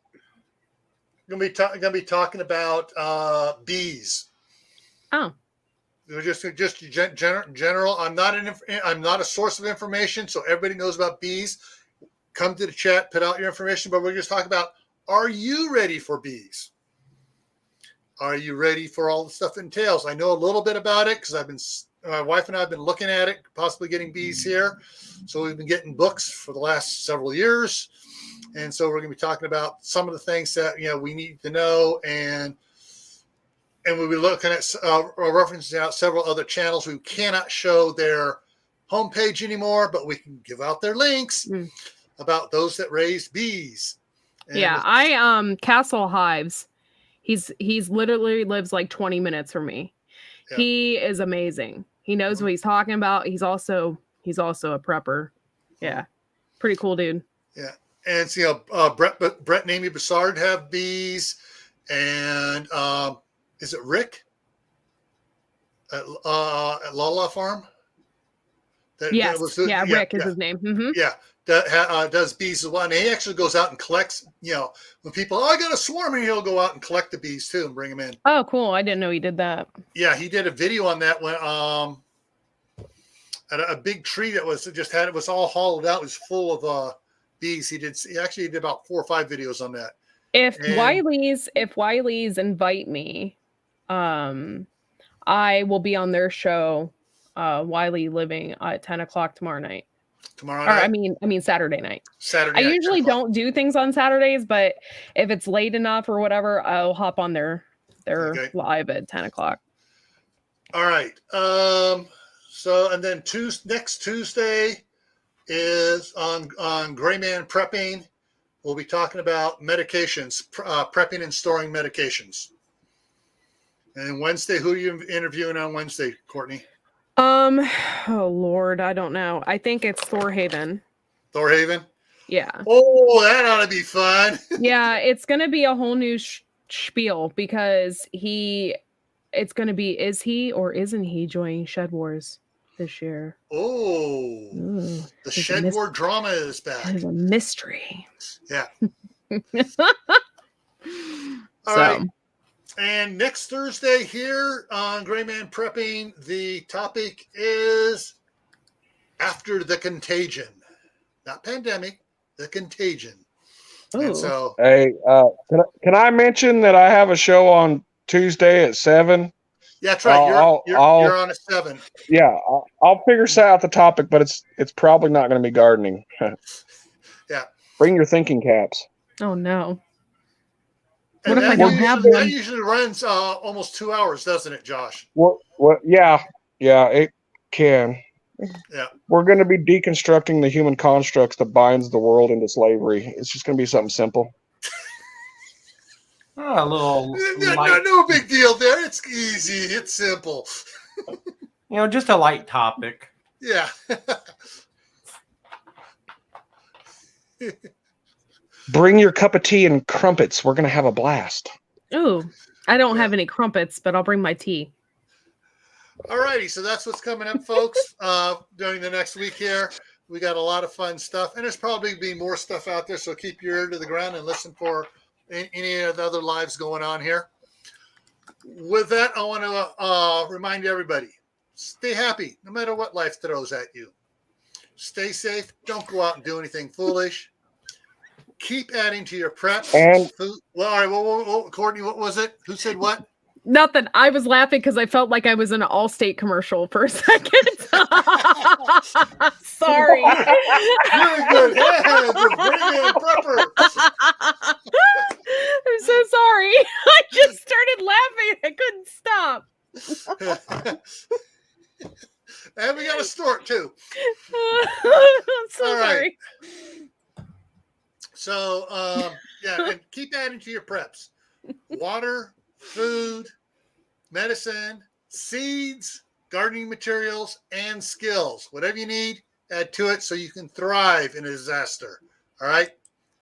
going to be talking about bees. Oh. Just general. I'm not a source of information, so everybody knows about bees. Come to the chat, put out your information, but we're just talking about: are you ready for bees? Are you ready for all the stuff it entails? I know a little bit about it because my wife and I have been looking at it, possibly getting bees here. So we've been getting books for the last several years, and so we're going to be talking about some of the things that we need to know, and we'll be looking at referencing out several other channels who cannot show their homepage anymore, but we can give out their links about those that raise bees. And Castle Hives. He's literally lives like 20 minutes from me. Yeah. He is amazing. He knows what he's talking about. He's also a prepper. Yeah. Pretty cool dude. Yeah. And so, Brett and Amy Bassard have bees, and is it Rick at Lala Farm? Yes. Rick is his name. Mm-hmm. Yeah. That does bees as well. And he actually goes out and collects, when people, I got a swarm, and he'll go out and collect the bees too and bring them in. Oh, cool. I didn't know he did that. Yeah. He did a video on that when, at a big tree that it was all hollowed out. It was full of bees. He actually did about 4 or 5 videos on that. If Wiley's invite me, I will be on their show, Wiley Living, at 10 o'clock tomorrow night. Tomorrow night? I mean Saturday night. Saturday I night, usually don't do things on Saturdays, but if it's late enough or whatever, I'll hop on their live at 10 o'clock. All right. So, and then next Tuesday is on Gray Man Prepping. We'll be talking about medications, prepping and storing medications. And Wednesday, who are you interviewing on Wednesday, Courtney? Oh Lord, I don't know. I think it's Thorhaven. Thorhaven? Yeah. Oh, that ought to be fun. Yeah, it's going to be a whole new spiel because it's going to be, is he or isn't he joining Shed Wars this year? Oh, Ooh, the Shed War drama is back. It's a mystery. Yeah. All right. And next Thursday here on Gray Man Prepping, the topic is After the Contagion. Not pandemic, the contagion. Ooh. And so, hey, can I mention that I have a show on Tuesday at 7? Yeah, that's right. You're on at 7. Yeah, I'll figure out the topic, but it's probably not going to be gardening. Yeah. Bring your thinking caps. Oh no. And what if I don't have one? That usually runs almost 2 hours, doesn't it, Josh? What? Yeah, it can. Yeah. We're going to be deconstructing the human constructs that binds the world into slavery. It's just going to be something simple. A little no big deal there. It's easy. It's simple. Just a light topic. Yeah. Bring your cup of tea and crumpets. We're going to have a blast. Ooh, I don't have any crumpets, but I'll bring my tea. All righty. So that's what's coming up, folks, during the next week here. We got a lot of fun stuff, and there's probably be more stuff out there. So keep your ear to the ground and listen for any of the other lives going on here. With that, I want to remind everybody, stay happy no matter what life throws at you. Stay safe. Don't go out and do anything foolish. Keep adding to your prep. And well, all right. Well, Courtney, what was it? Who said what? Nothing. I was laughing because I felt like I was in an Allstate commercial for a second. Sorry. Really good hands. Prepper. I'm so sorry. I just started laughing. I couldn't stop. And we got a stork too. I'm so sorry. So, and keep adding to your preps. Water, food, medicine, seeds, gardening materials, and skills. Whatever you need, add to it so you can thrive in a disaster. All right?